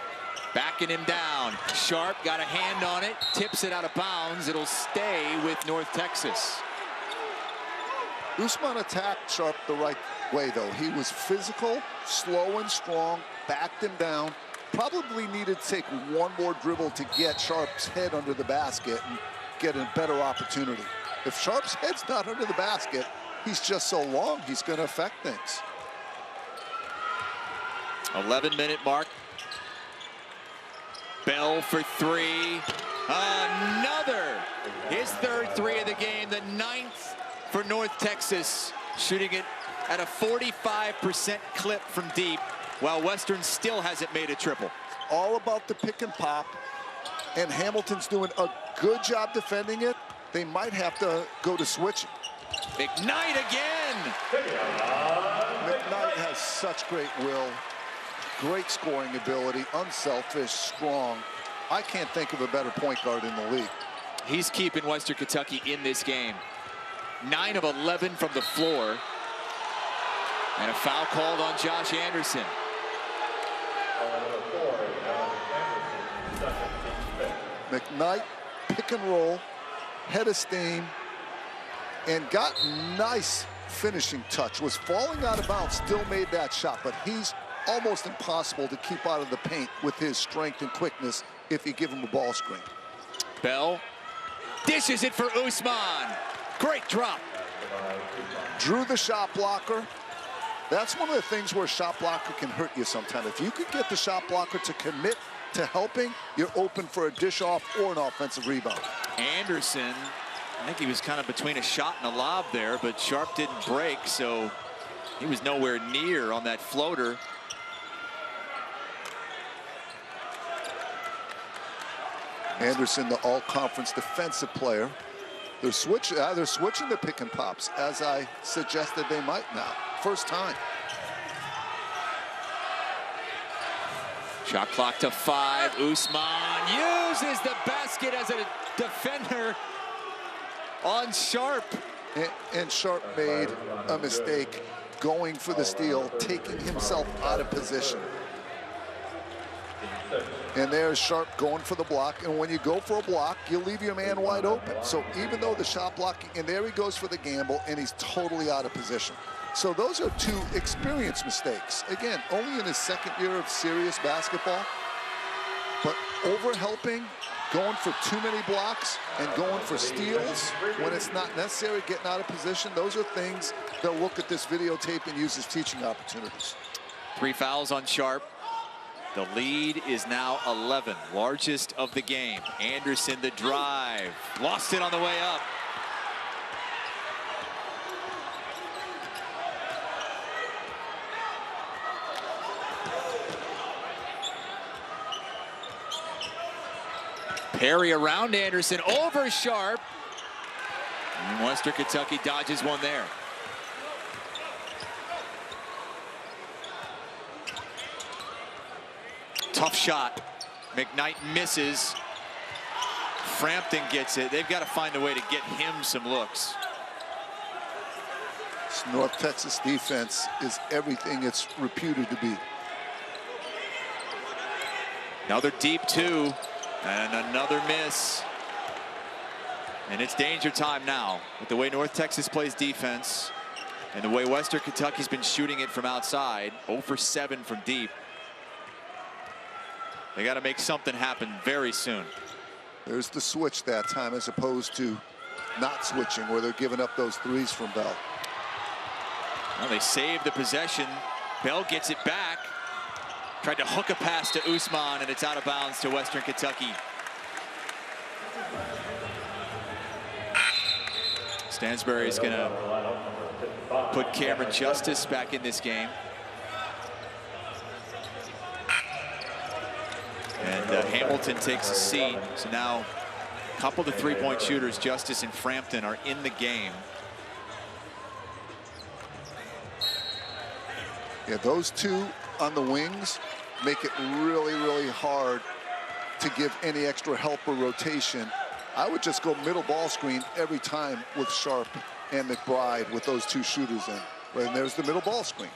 backing him down. Sharp got a hand on it, tips it out of bounds. It'll stay with North Texas. Usman attacked Sharp the right way, though. He was physical, slow and strong, backed him down. Probably needed to take one more dribble to get Sharp's head under the basket and get a better opportunity. If Sharp's head's not under the basket, he's just so long, he's going to affect things. 11-minute mark. Bell for three. Another. His third three of the game, the 9th for North Texas, shooting it at a 45% clip from deep, while Western still hasn't made a triple. All about the pick and pop, and Hamilton's doing a good job defending it. They might have to go to switching. McKnight again. McKnight has such great will. Great scoring ability, unselfish, strong. I can't think of a better point guard in the league. He's keeping Western Kentucky in this game. 9 of 11 from the floor. And a foul called on Josh Anderson. McKnight, pick and roll, head of steam, and got nice finishing touch. Was falling out of bounds, still made that shot, but he's almost impossible to keep out of the paint with his strength and quickness if you give him a ball screen. Bell dishes it for Usman. Great drop. Drew the shot blocker. That's one of the things where a shot blocker can hurt you sometimes. If you could get the shot blocker to commit to helping, you're open for a dish off or an offensive rebound. Anderson, I think he was kind of between a shot and a lob there, but Sharp didn't break, so he was nowhere near on that floater. Anderson, the all-conference defensive player. They're switching the pick and pops, as I suggested they might now. First time. Shot clock to 5. Usman uses the basket as a defender on Sharp. And Sharp made a mistake going for the steal, taking himself out of position. And there's Sharp going for the block. And when you go for a block, you leave your man wide open. So even though the shot blocking, and there he goes for the gamble, and he's totally out of position. So those are two experience mistakes. Again, only in his second year of serious basketball. But over-helping, going for too many blocks, and going for steals when it's not necessary, getting out of position, those are things they'll look at this videotape and use as teaching opportunities. 3 fouls on Sharp. The lead is now 11, largest of the game. Anderson, the drive. Lost it on the way up. Perry around Anderson, over Sharp. And Western Kentucky dodges one there. Tough shot. McKnight misses. Frampton gets it. They've got to find a way to get him some looks. This North Texas defense is everything it's reputed to be. Another deep 2 and another miss. And it's danger time now with the way North Texas plays defense and the way Western Kentucky's been shooting it from outside. 0 for 7 from deep. They got to make something happen very soon. There's the switch that time as opposed to not switching, where they're giving up those threes from Bell. Well, they saved the possession. Bell gets it back. Tried to hook a pass to Usman, and it's out of bounds to Western Kentucky. Stansbury is going to put Cameron Justice back in this game. And Hamilton takes a seat. So now a couple of the three-point shooters, Justice and Frampton, are in the game. Yeah, those two on the wings make it really, really hard to give any extra help or rotation. I would just go middle ball screen every time with Sharp and McBride with those two shooters in. And there's the middle ball screen.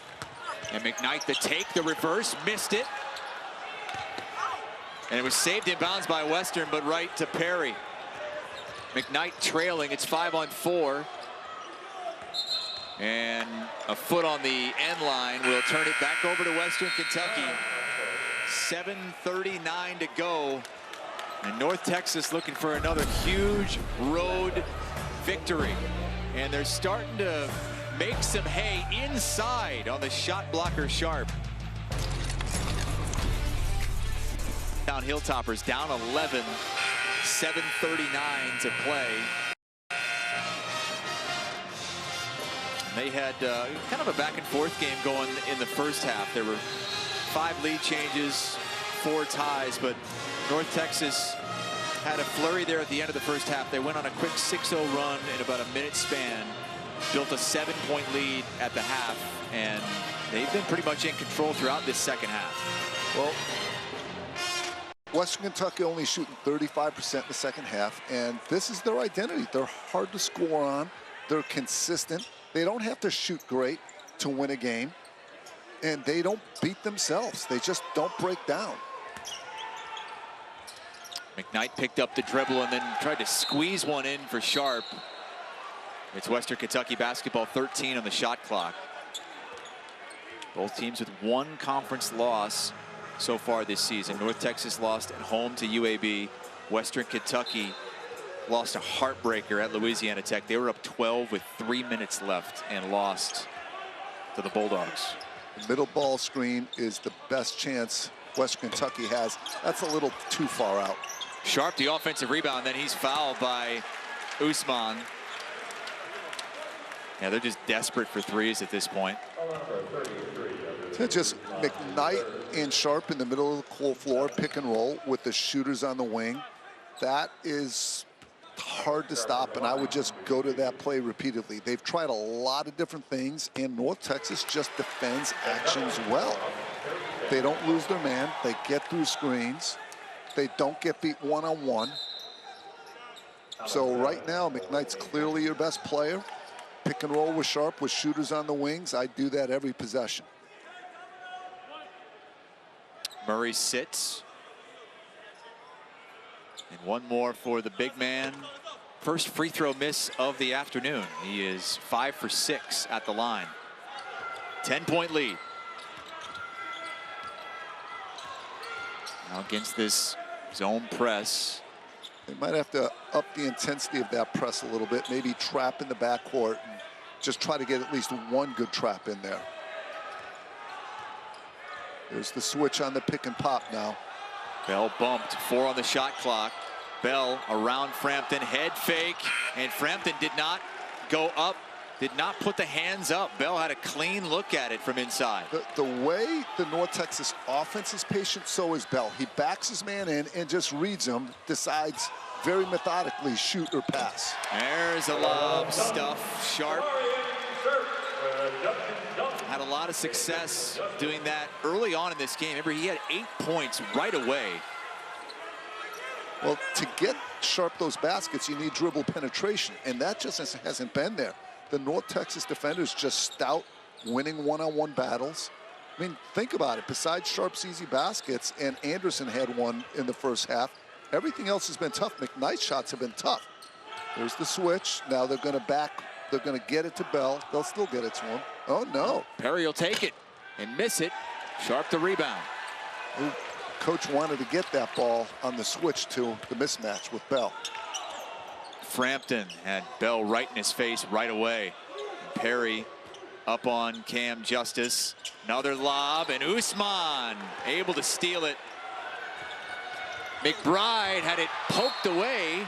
And McKnight, the take, the reverse, missed it. And it was saved in bounds by Western, but right to Perry. McKnight trailing, it's 5-on-4. And a foot on the end line will turn it back over to Western Kentucky. 7:39 to go. And North Texas looking for another huge road victory. And they're starting to make some hay inside on the shot blocker Sharp. Down Hilltoppers, down 11, 7:39 to play. They had kind of a back and forth game going in the first half. There were 5 lead changes, 4 ties, but North Texas had a flurry there at the end of the first half. They went on a quick 6-0 run in about a minute span, built a 7-point lead at the half, and they've been pretty much in control throughout this second half. Well, Western Kentucky only shooting 35% in the second half, and this is their identity. They're hard to score on. They're consistent. They don't have to shoot great to win a game, and they don't beat themselves. They just don't break down. McKnight picked up the dribble and then tried to squeeze one in for Sharp. It's Western Kentucky basketball, 13 on the shot clock. Both teams with 1 conference loss so far this season. North Texas lost at home to UAB. Western Kentucky lost a heartbreaker at Louisiana Tech. They were up 12 with 3 minutes left and lost to the Bulldogs. The middle ball screen is the best chance Western Kentucky has. That's a little too far out. Sharp, the offensive rebound, then he's fouled by Usman. Yeah, they're just desperate for threes at this point. Just McKnight and Sharp in the middle of the floor, pick and roll with the shooters on the wing. That is hard to stop, and I would just go to that play repeatedly. They've tried a lot of different things, and North Texas just defends actions well. They don't lose their man. They get through screens. They don't get beat one-on-one. So right now, McKnight's clearly your best player. Pick and roll with Sharp with shooters on the wings. I do that every possession. Murray sits. And one more for the big man. First free throw miss of the afternoon. He is 5 for 6 at the line. 10-point lead. Now against this zone press. They might have to up the intensity of that press a little bit. Maybe trap in the backcourt and just try to get at least one good trap in there. There's the switch on the pick and pop now. Bell bumped, 4 on the shot clock. Bell around Frampton, head fake, and Frampton did not go up, did not put the hands up. Bell had a clean look at it from inside. The way the North Texas offense is patient, so is Bell. He backs his man in and just reads him, decides very methodically shoot or pass. There's a lob, stuff, Sharp. Had a lot of success doing that early on in this game. Remember, he had 8 points right away. Well, to get Sharp those baskets, you need dribble penetration, and that just hasn't been there. The North Texas defenders just stout, winning one-on-one battles. I mean, think about it. Besides Sharp's easy baskets, and Anderson had one in the first half, everything else has been tough. McKnight's shots have been tough. There's the switch. Now they're going to back. They're going to get it to Bell. They'll still get it to him. Oh, no. Perry will take it and miss it. Sharp the rebound. Ooh, coach wanted to get that ball on the switch to the mismatch with Bell. Frampton had Bell right in his face right away. Perry up on Cam Justice. Another lob, and Usman able to steal it. McBride had it poked away.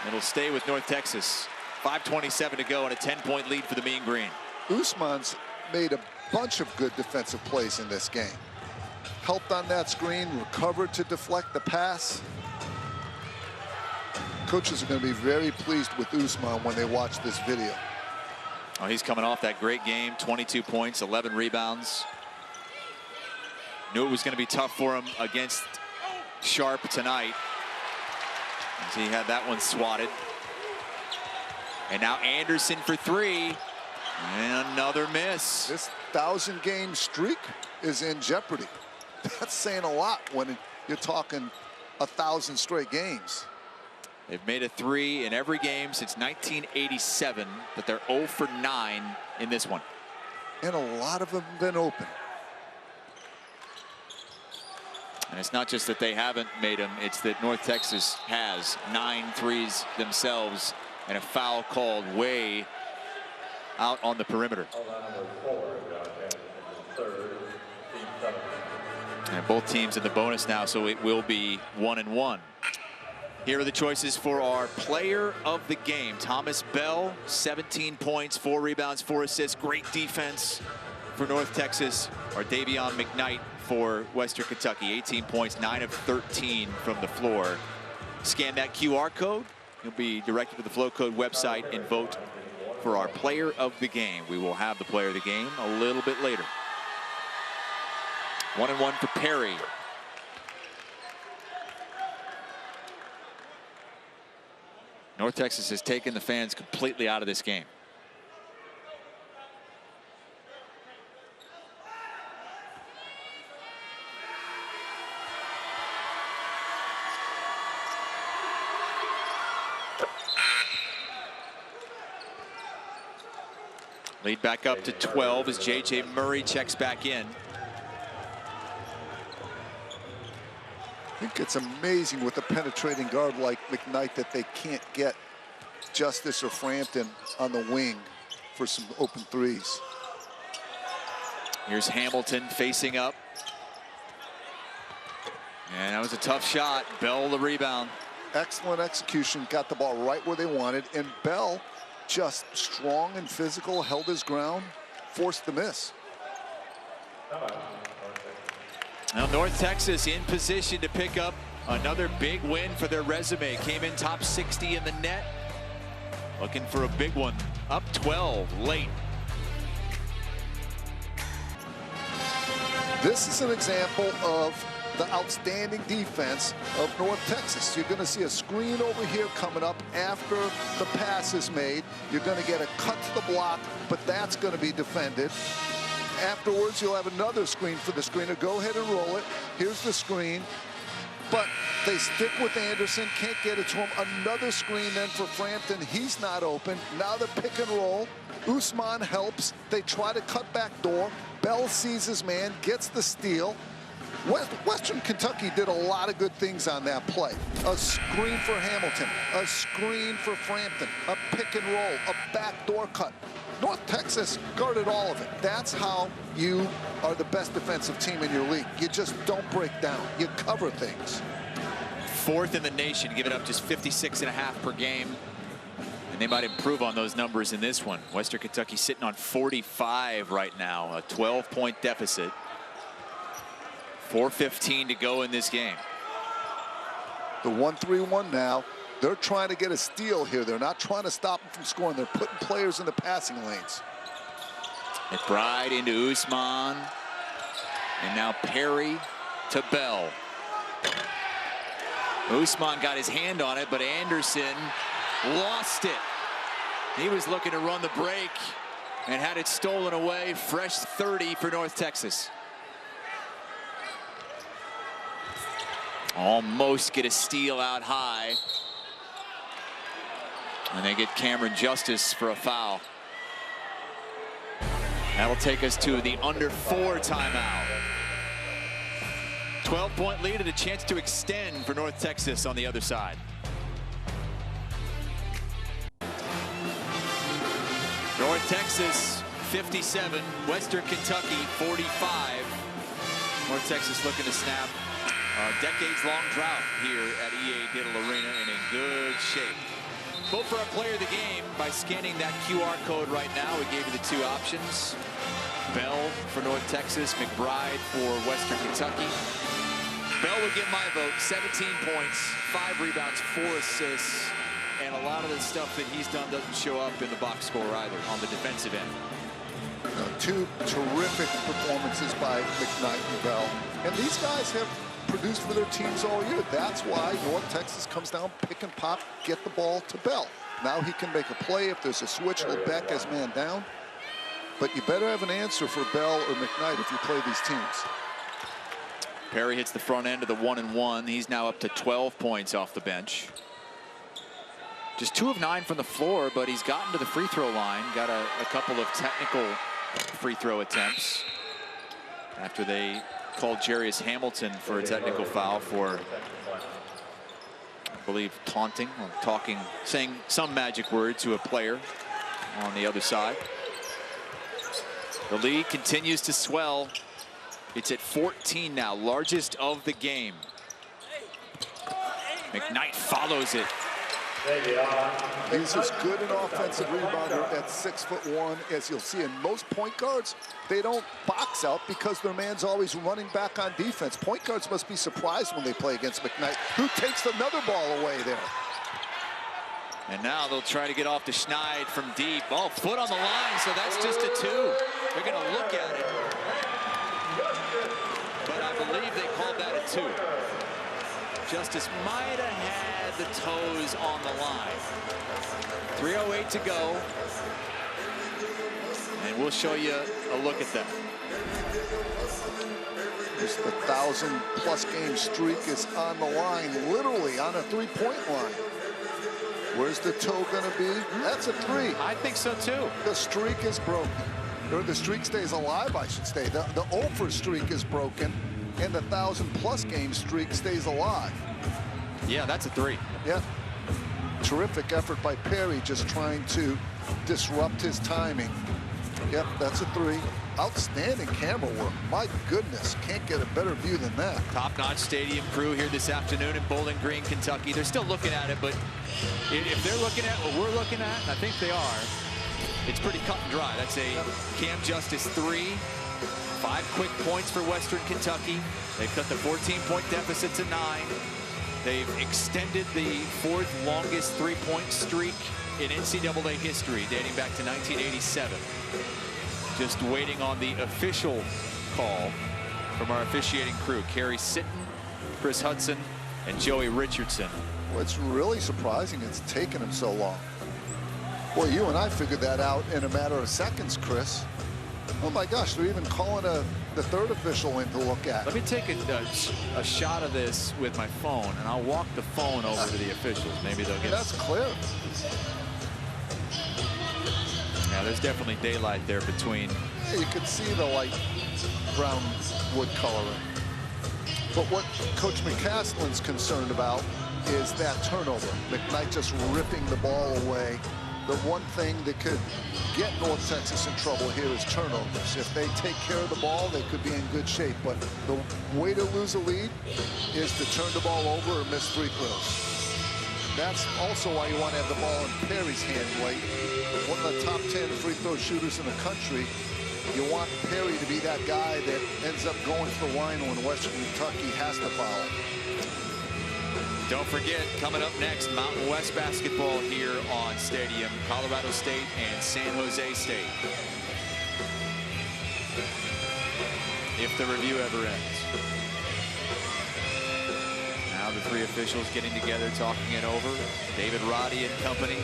It'll stay with North Texas. 5:27 to go and a 10-point lead for the Mean Green. Usman's made a bunch of good defensive plays in this game. Helped on that screen, recovered to deflect the pass. Coaches are going to be very pleased with Usman when they watch this video. Oh, he's coming off that great game, 22 points, 11 rebounds. Knew it was going to be tough for him against Sharp tonight, as he had that one swatted. And now Anderson for three, and another miss. This 1,000-game streak is in jeopardy. That's saying a lot when you're talking 1,000 straight games. They've made a three in every game since 1987, but they're 0 for 9 in this one. And a lot of them have been open. And it's not just that they haven't made them, it's that North Texas has 9 threes themselves and a foul called way out on the perimeter. And both teams in the bonus now, so it will be 1-1. Here are the choices for our player of the game. Thomas Bell, 17 points, 4 rebounds, 4 assists. Great defense for North Texas. Or Davion McKnight for Western Kentucky, 18 points, 9 of 13 from the floor. Scan that QR code. You'll be directed to the Flow Code website and vote for our player of the game. We will have the player of the game a little bit later. 1-1 for Perry. North Texas has taken the fans completely out of this game. Lead back up to 12 as J.J. Murray checks back in. I think it's amazing with a penetrating guard like McKnight that they can't get Justice or Frampton on the wing for some open threes. Here's Hamilton facing up. And that was a tough shot. Bell the rebound. Excellent execution, got the ball right where they wanted, and Bell, just strong and physical, held his ground, forced the miss. Now North Texas in position to pick up another big win for their resume. Came in top 60 in the net. Looking for a big one. Up 12 late. This is an example of the outstanding defense of North Texas. You're going to see a screen over here coming up after the pass is made. You're going to get a cut to the block, but that's going to be defended. Afterwards, you'll have another screen for the screener. Go ahead and roll it. Here's the screen. But they stick with Anderson, can't get it to him. Another screen then for Frampton. He's not open. Now the pick and roll. Usman helps. They try to cut back door. Bell sees his man, gets the steal. Western Kentucky did a lot of good things on that play. A screen for Hamilton, a screen for Frampton, a pick and roll, a backdoor cut. North Texas guarded all of it. That's how you are the best defensive team in your league. You just don't break down. You cover things. 4th in the nation, giving up just 56.5 per game. And they might improve on those numbers in this one. Western Kentucky sitting on 45 right now, a 12-point deficit. 4:15 to go in this game. The 1-3-1 now. They're trying to get a steal here. They're not trying to stop them from scoring. They're putting players in the passing lanes. McBride into Usman. And now Perry to Bell. Usman got his hand on it, but Anderson lost it. He was looking to run the break and had it stolen away. Fresh 30 for North Texas. Almost get a steal out high. And they get Cameron Justice for a foul. That'll take us to the under 4 timeout. 12-point lead and a chance to extend for North Texas on the other side. North Texas 57, Western Kentucky 45. North Texas looking to snap a decades-long drought here at EA Diddle Arena and in good shape. Vote for our player of the game by scanning that QR code right now. We gave you the two options. Bell for North Texas, McBride for Western Kentucky. Bell would get my vote. 17 points, 5 rebounds, 4 assists, and a lot of the stuff that he's done doesn't show up in the box score either on the defensive end. Two terrific performances by McKnight and Bell. And these guys have produced for their teams all year. That's why North Texas comes down, pick and pop, get the ball to Bell. Now he can make a play. If there's a switch, he'll back his man down. But you better have an answer for Bell or McKnight if you play these teams. Perry hits the front end of the 1-and-1. He's now up to 12 points off the bench. Just 2 of 9 from the floor, but he's gotten to the free throw line. Got a couple of technical free throw attempts after they called Jarius Hamilton for a technical foul for, I believe, taunting or talking, saying some magic word to a player on the other side. The lead continues to swell. It's at 14 now, largest of the game. McKnight follows it. He's as good an offensive rebounder at 6'1" as you'll see. And most point guards, they don't box out because their man's always running back on defense. Point guards must be surprised when they play against McKnight, who takes another ball away there. And now they'll try to get off to Schneid from deep. Oh, foot on the line, so that's just a 2. They're going to look at it. But I believe they called that a 2. Justice might have had the toes on the line. 3:08 to go. And we'll show you a look at that. Just the 1,000+ game streak is on the line, literally on a 3-point line. Where's the toe going to be? That's a 3. I think so too. The streak is broken. Or the streak stays alive, I should say. The over streak is broken, and the 1,000+ game streak stays alive. Yeah, that's a 3. Yeah. Terrific effort by Perry, just trying to disrupt his timing. Yep, that's a 3. Outstanding camera work. My goodness, can't get a better view than that. Top-notch stadium crew here this afternoon in Bowling Green, Kentucky. They're still looking at it, but if they're looking at what we're looking at, and I think they are, it's pretty cut and dry. That's a Cam Justice 3. 5 quick points for Western Kentucky. They've cut the 14-point deficit to 9. They've extended the 4th longest 3-point streak in NCAA history, dating back to 1987. Just waiting on the official call from our officiating crew. Kerry Sitton, Chris Hudson, and Joey Richardson. What's really surprising, it's taken him so long. Boy, you and I figured that out in a matter of seconds, Chris. Oh my gosh, they're even calling the 3rd official in to look at. Let me take a shot of this with my phone, and I'll walk the phone over to the officials. Maybe they'll get... That's clear. Yeah, there's definitely daylight there between. Yeah, you can see the light brown wood coloring. But what Coach McCaslin's concerned about is that turnover. McKnight just ripping the ball away. The one thing that could get North Texas in trouble here is turnovers. If they take care of the ball, they could be in good shape. But the way to lose a lead is to turn the ball over or miss free throws. That's also why you want to have the ball in Perry's hand late. One of the top 10 free throw shooters in the country. You want Perry to be that guy that ends up going for the line when Western Kentucky has to foul. Don't forget, coming up next, Mountain West basketball here on Stadium, Colorado State and San Jose State. If the review ever ends. Now the 3 officials getting together, talking it over. David Roddy and company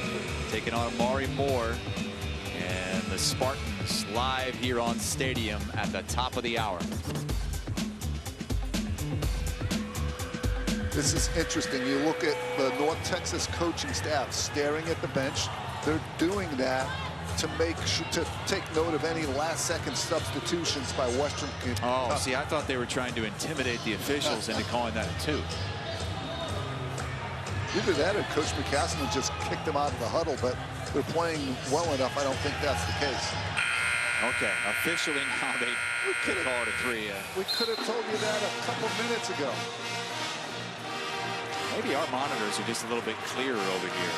taking on Amari Moore. And the Spartans live here on Stadium at the top of the hour. This is interesting. You look at the North Texas coaching staff staring at the bench. They're doing that to make sure to take note of any last-second substitutions by Western Kentucky. Oh, see, I thought they were trying to intimidate the officials into calling that a 2. Either that or Coach McCaslin just kicked them out of the huddle, but they're playing well enough. I don't think that's the case. Okay, officially now they call it a 3. We could have told you that a couple minutes ago. Maybe our monitors are just a little bit clearer over here.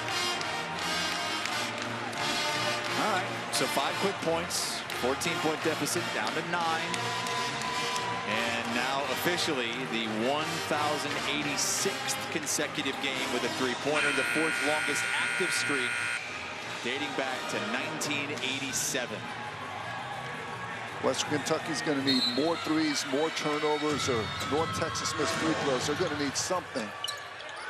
All right, so 5 quick points, 14-point deficit down to 9. And now officially the 1,086th consecutive game with a 3-pointer, the 4th longest active streak dating back to 1987. Western Kentucky's going to need more threes, more turnovers, or North Texas missed free throws. They're going to need something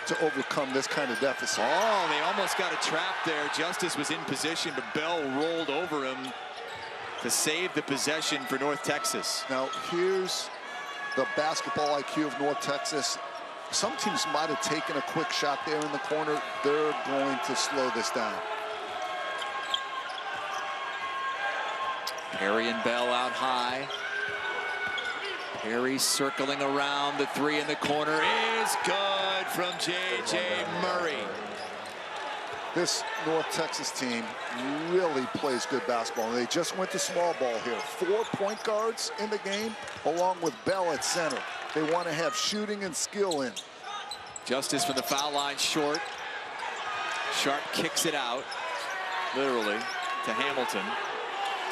to overcome this kind of deficit. Oh, they almost got a trap there. Justice was in position, but Bell rolled over him to save the possession for North Texas. Now, here's the basketball IQ of North Texas. Some teams might have taken a quick shot there in the corner. They're going to slow this down. Perry and Bell out high. Perry circling around. The 3 in the corner is good from J.J. Murray. This North Texas team really plays good basketball. They just went to small ball here. 4 point guards in the game, along with Bell at center. They want to have shooting and skill in. Justice from the foul line short. Sharp kicks it out, literally, to Hamilton.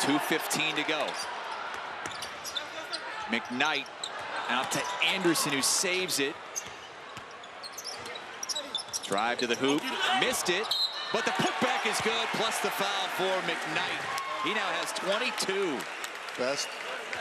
2:15 to go. McKnight out to Anderson, who saves it. Drive to the hoop, missed it, but the putback is good, plus the foul for McKnight. He now has 22. Best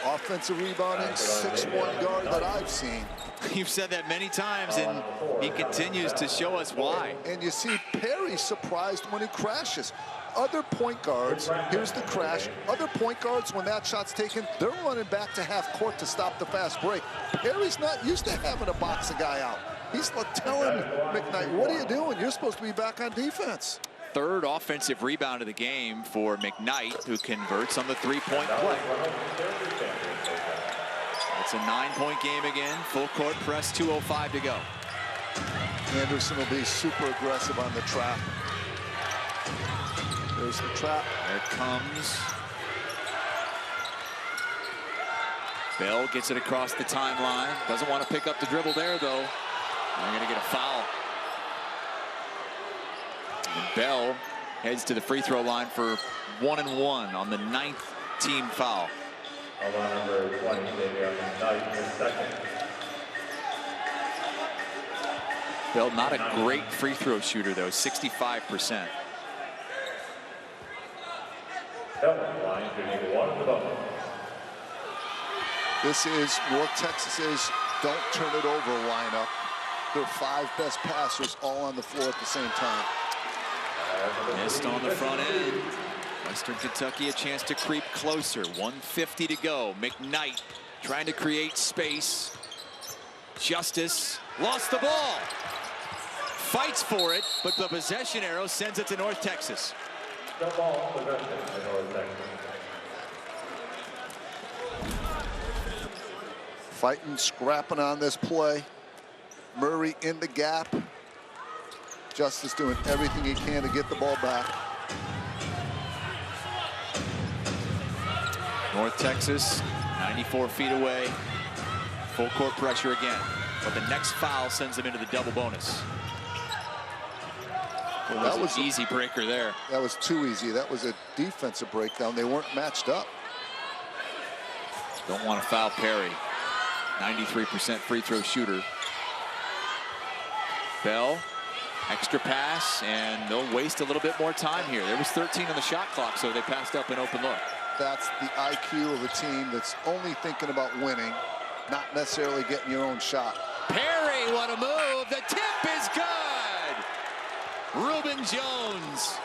offensive rebounding 6'1" guard that I've seen. You've said that many times, and he continues to show us why. And you see Perry surprised when he crashes. Other point guards, here's the crash, other point guards, when that shot's taken, they're running back to half court to stop the fast break. Perry's not used to having to box a guy out. He's telling McKnight, what are you doing? You're supposed to be back on defense. 3rd offensive rebound of the game for McKnight, who converts on the 3-point play. It's a 9-point game again. Full court press, 2:05 to go. Anderson will be super aggressive on the trap. There's the trap. There it comes. Bell gets it across the timeline. Doesn't want to pick up the dribble there, though. They're going to get a foul. And Bell heads to the free throw line for 1 and 1 on the 9th team foul. Number 20, McKnight, your 2nd. Bell, not a great free throw shooter, though, 65%. Line shooting 1 of the bonus. This is North Texas's don't turn it over lineup. Their 5 best passers all on the floor at the same time. Missed on the front end. Western Kentucky a chance to creep closer. 1:50 to go. McKnight trying to create space. Justice lost the ball. Fights for it, but the possession arrow sends it to North Texas. The ball possession to North Texas. Fighting, scrapping on this play. Murray in the gap. Justice doing everything he can to get the ball back. North Texas, 94 feet away. Full court pressure again. But the next foul sends them into the double bonus. Well, that was an easy breaker there. That was too easy. That was a defensive breakdown. They weren't matched up. Don't want to foul Perry. 93% free throw shooter. Bell, extra pass, and they'll waste a little bit more time here. There was 13 on the shot clock, so they passed up an open look. That's the IQ of a team that's only thinking about winning, not necessarily getting your own shot. Perry, what a move. The tip is good. Reuben Jones.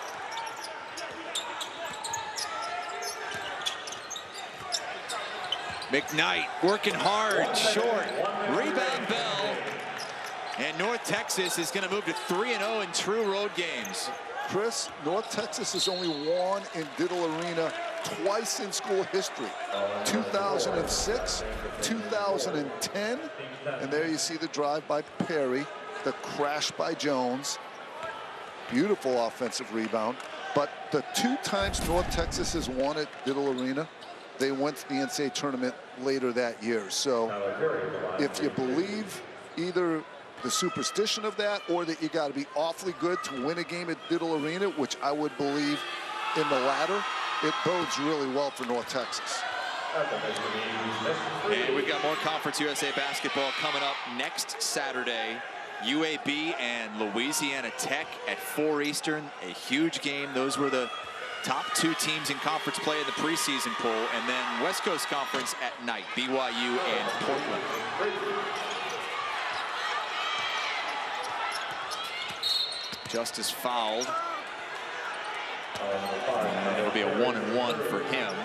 McKnight working hard, short. Rebound Bell. And North Texas is going to move to 3-0 in true road games. Chris, North Texas has only won in Diddle Arena twice in school history. 2006, 2010. And there you see the drive by Perry, the crash by Jones. Beautiful offensive rebound. But the 2 times North Texas has won at Diddle Arena, they went to the NCAA tournament later that year. So if you believe either the superstition of that or that you got to be awfully good to win a game at Diddle Arena, which I would believe in the latter, it bodes really well for North Texas. And we've got more Conference USA basketball coming up next Saturday. UAB and Louisiana Tech at 4 Eastern, a huge game. Those were the top 2 teams in conference play in the preseason poll. And then West Coast Conference at night, BYU and Portland. Justice fouled. And it'll be a 1-and-1 for him.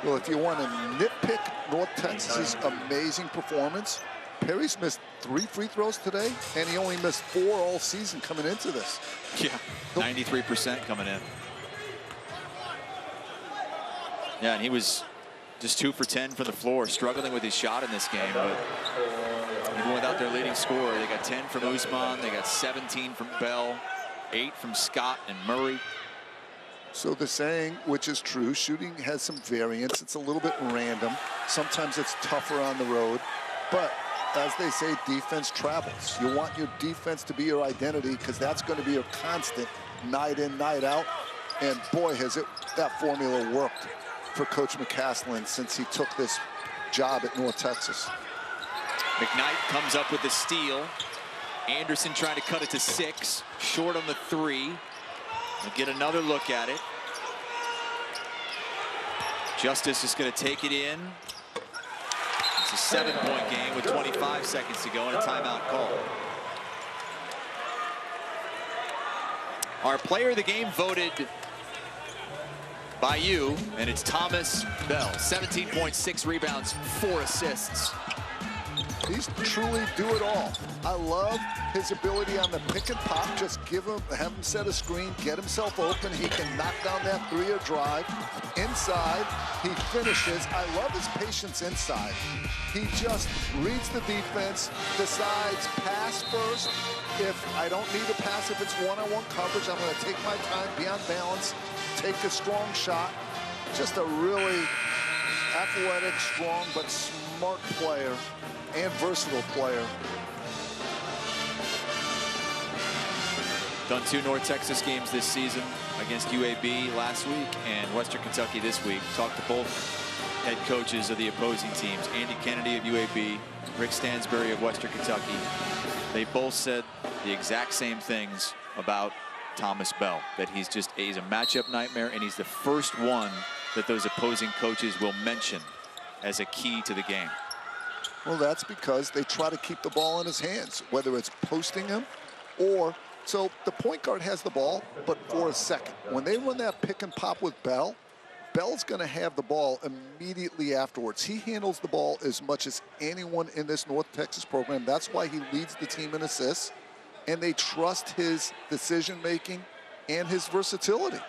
Well, if you want to nitpick North Texas's amazing performance, Perry's missed 3 free throws today, and he only missed 4 all season coming into this. Yeah, 93% coming in. Yeah, and he was just 2 for 10 from the floor, struggling with his shot in this game. But even without their leading scorer, they got 10 from Usman, they got 17 from Bell, 8 from Scott and Murray. So the saying, which is true, shooting has some variance. It's a little bit random. Sometimes it's tougher on the road. But as they say, defense travels. You want your defense to be your identity because that's going to be your constant night in, night out. And boy, has that formula worked for Coach McCaslin since he took this job at North Texas. McKnight comes up with the steal. Anderson trying to cut it to 6. Short on the 3. We'll get another look at it. Justice is going to take it in. It's a 7-point game with 25 seconds to go and a timeout call. Our player of the game voted by you, and it's Thomas Bell. 17.6 rebounds, 4 assists. He's truly do it all. I love his ability on the pick and pop. Just have him set a screen, get himself open. He can knock down that 3 or drive. Inside, he finishes. I love his patience inside. He just reads the defense, decides pass first. If I don't need a pass, if it's one-on-one coverage, I'm going to take my time, be on balance, take a strong shot. Just a really athletic, strong, but smart player and versatile player. Done 2 North Texas games this season against UAB last week and Western Kentucky this week. Talked to both head coaches of the opposing teams. Andy Kennedy of UAB, Rick Stansbury of Western Kentucky. They both said the exact same things about Thomas Bell, that he's a matchup nightmare, and he's the first one that those opposing coaches will mention as a key to the game. Well, that's because they try to keep the ball in his hands, whether it's posting him or, so the point guard has the ball, but for a second. When they run that pick and pop with Bell, Bell's going to have the ball immediately afterwards. He handles the ball as much as anyone in this North Texas program. That's why he leads the team in assists, and they trust his decision-making and his versatility.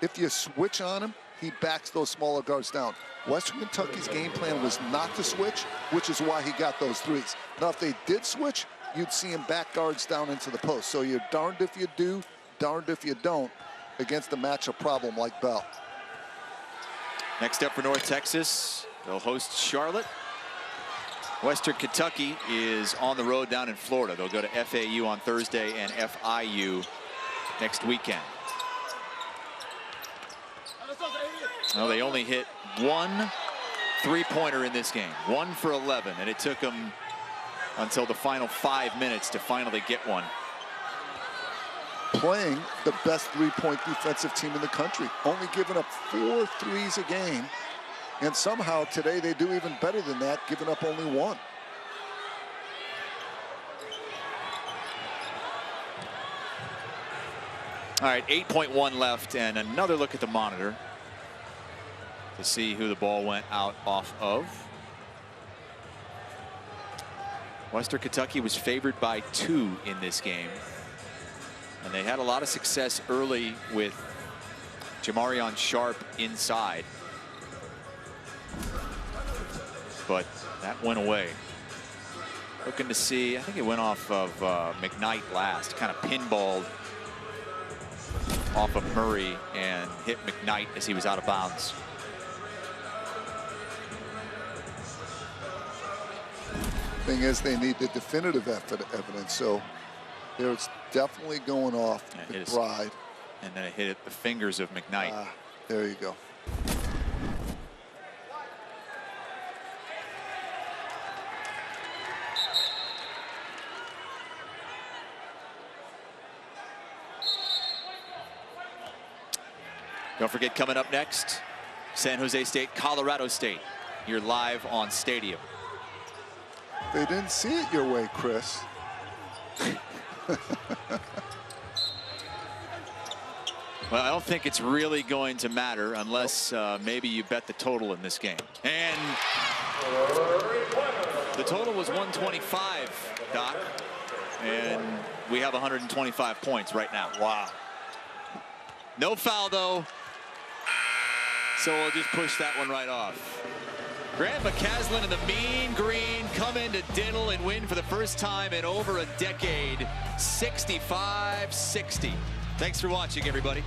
If you switch on him, he backs those smaller guards down. Western Kentucky's game plan was not to switch, which is why he got those 3s. Now, if they did switch, you'd see him back guards down into the post. So you're darned if you do, darned if you don't against a matchup problem like Bell. Next up for North Texas, they'll host Charlotte. Western Kentucky is on the road down in Florida. They'll go to FAU on Thursday and FIU next weekend. Well, they only hit 1 3-pointer in this game, 1 for 11, and it took them until the final 5 minutes to finally get one. Playing the best 3-point defensive team in the country, only giving up 4 threes a game, and somehow today they do even better than that, giving up only 1. All right, 8.1 left, and another look at the monitor to see who the ball went out off of. Western Kentucky was favored by 2 in this game, and they had a lot of success early with Jamarion Sharp inside, but that went away. Looking to see, I think it went off of McKnight last, kind of pinballed off of Murray and hit McKnight as he was out of bounds. Thing is, they need the definitive evidence, so it's definitely going off the bride. And then it hit the fingers of McKnight. There you go. Don't forget, coming up next, San Jose State, Colorado State. You're live on Stadium. They didn't see it your way, Chris. Well, I don't think it's really going to matter unless maybe you bet the total in this game. And the total was 125, Doc. And we have 125 points right now. Wow. No foul, though. So we'll just push that one right off. Grant McCaslin and the Mean Green come into Diddle and win for the first time in over a decade, 65-60. Thanks for watching, everybody.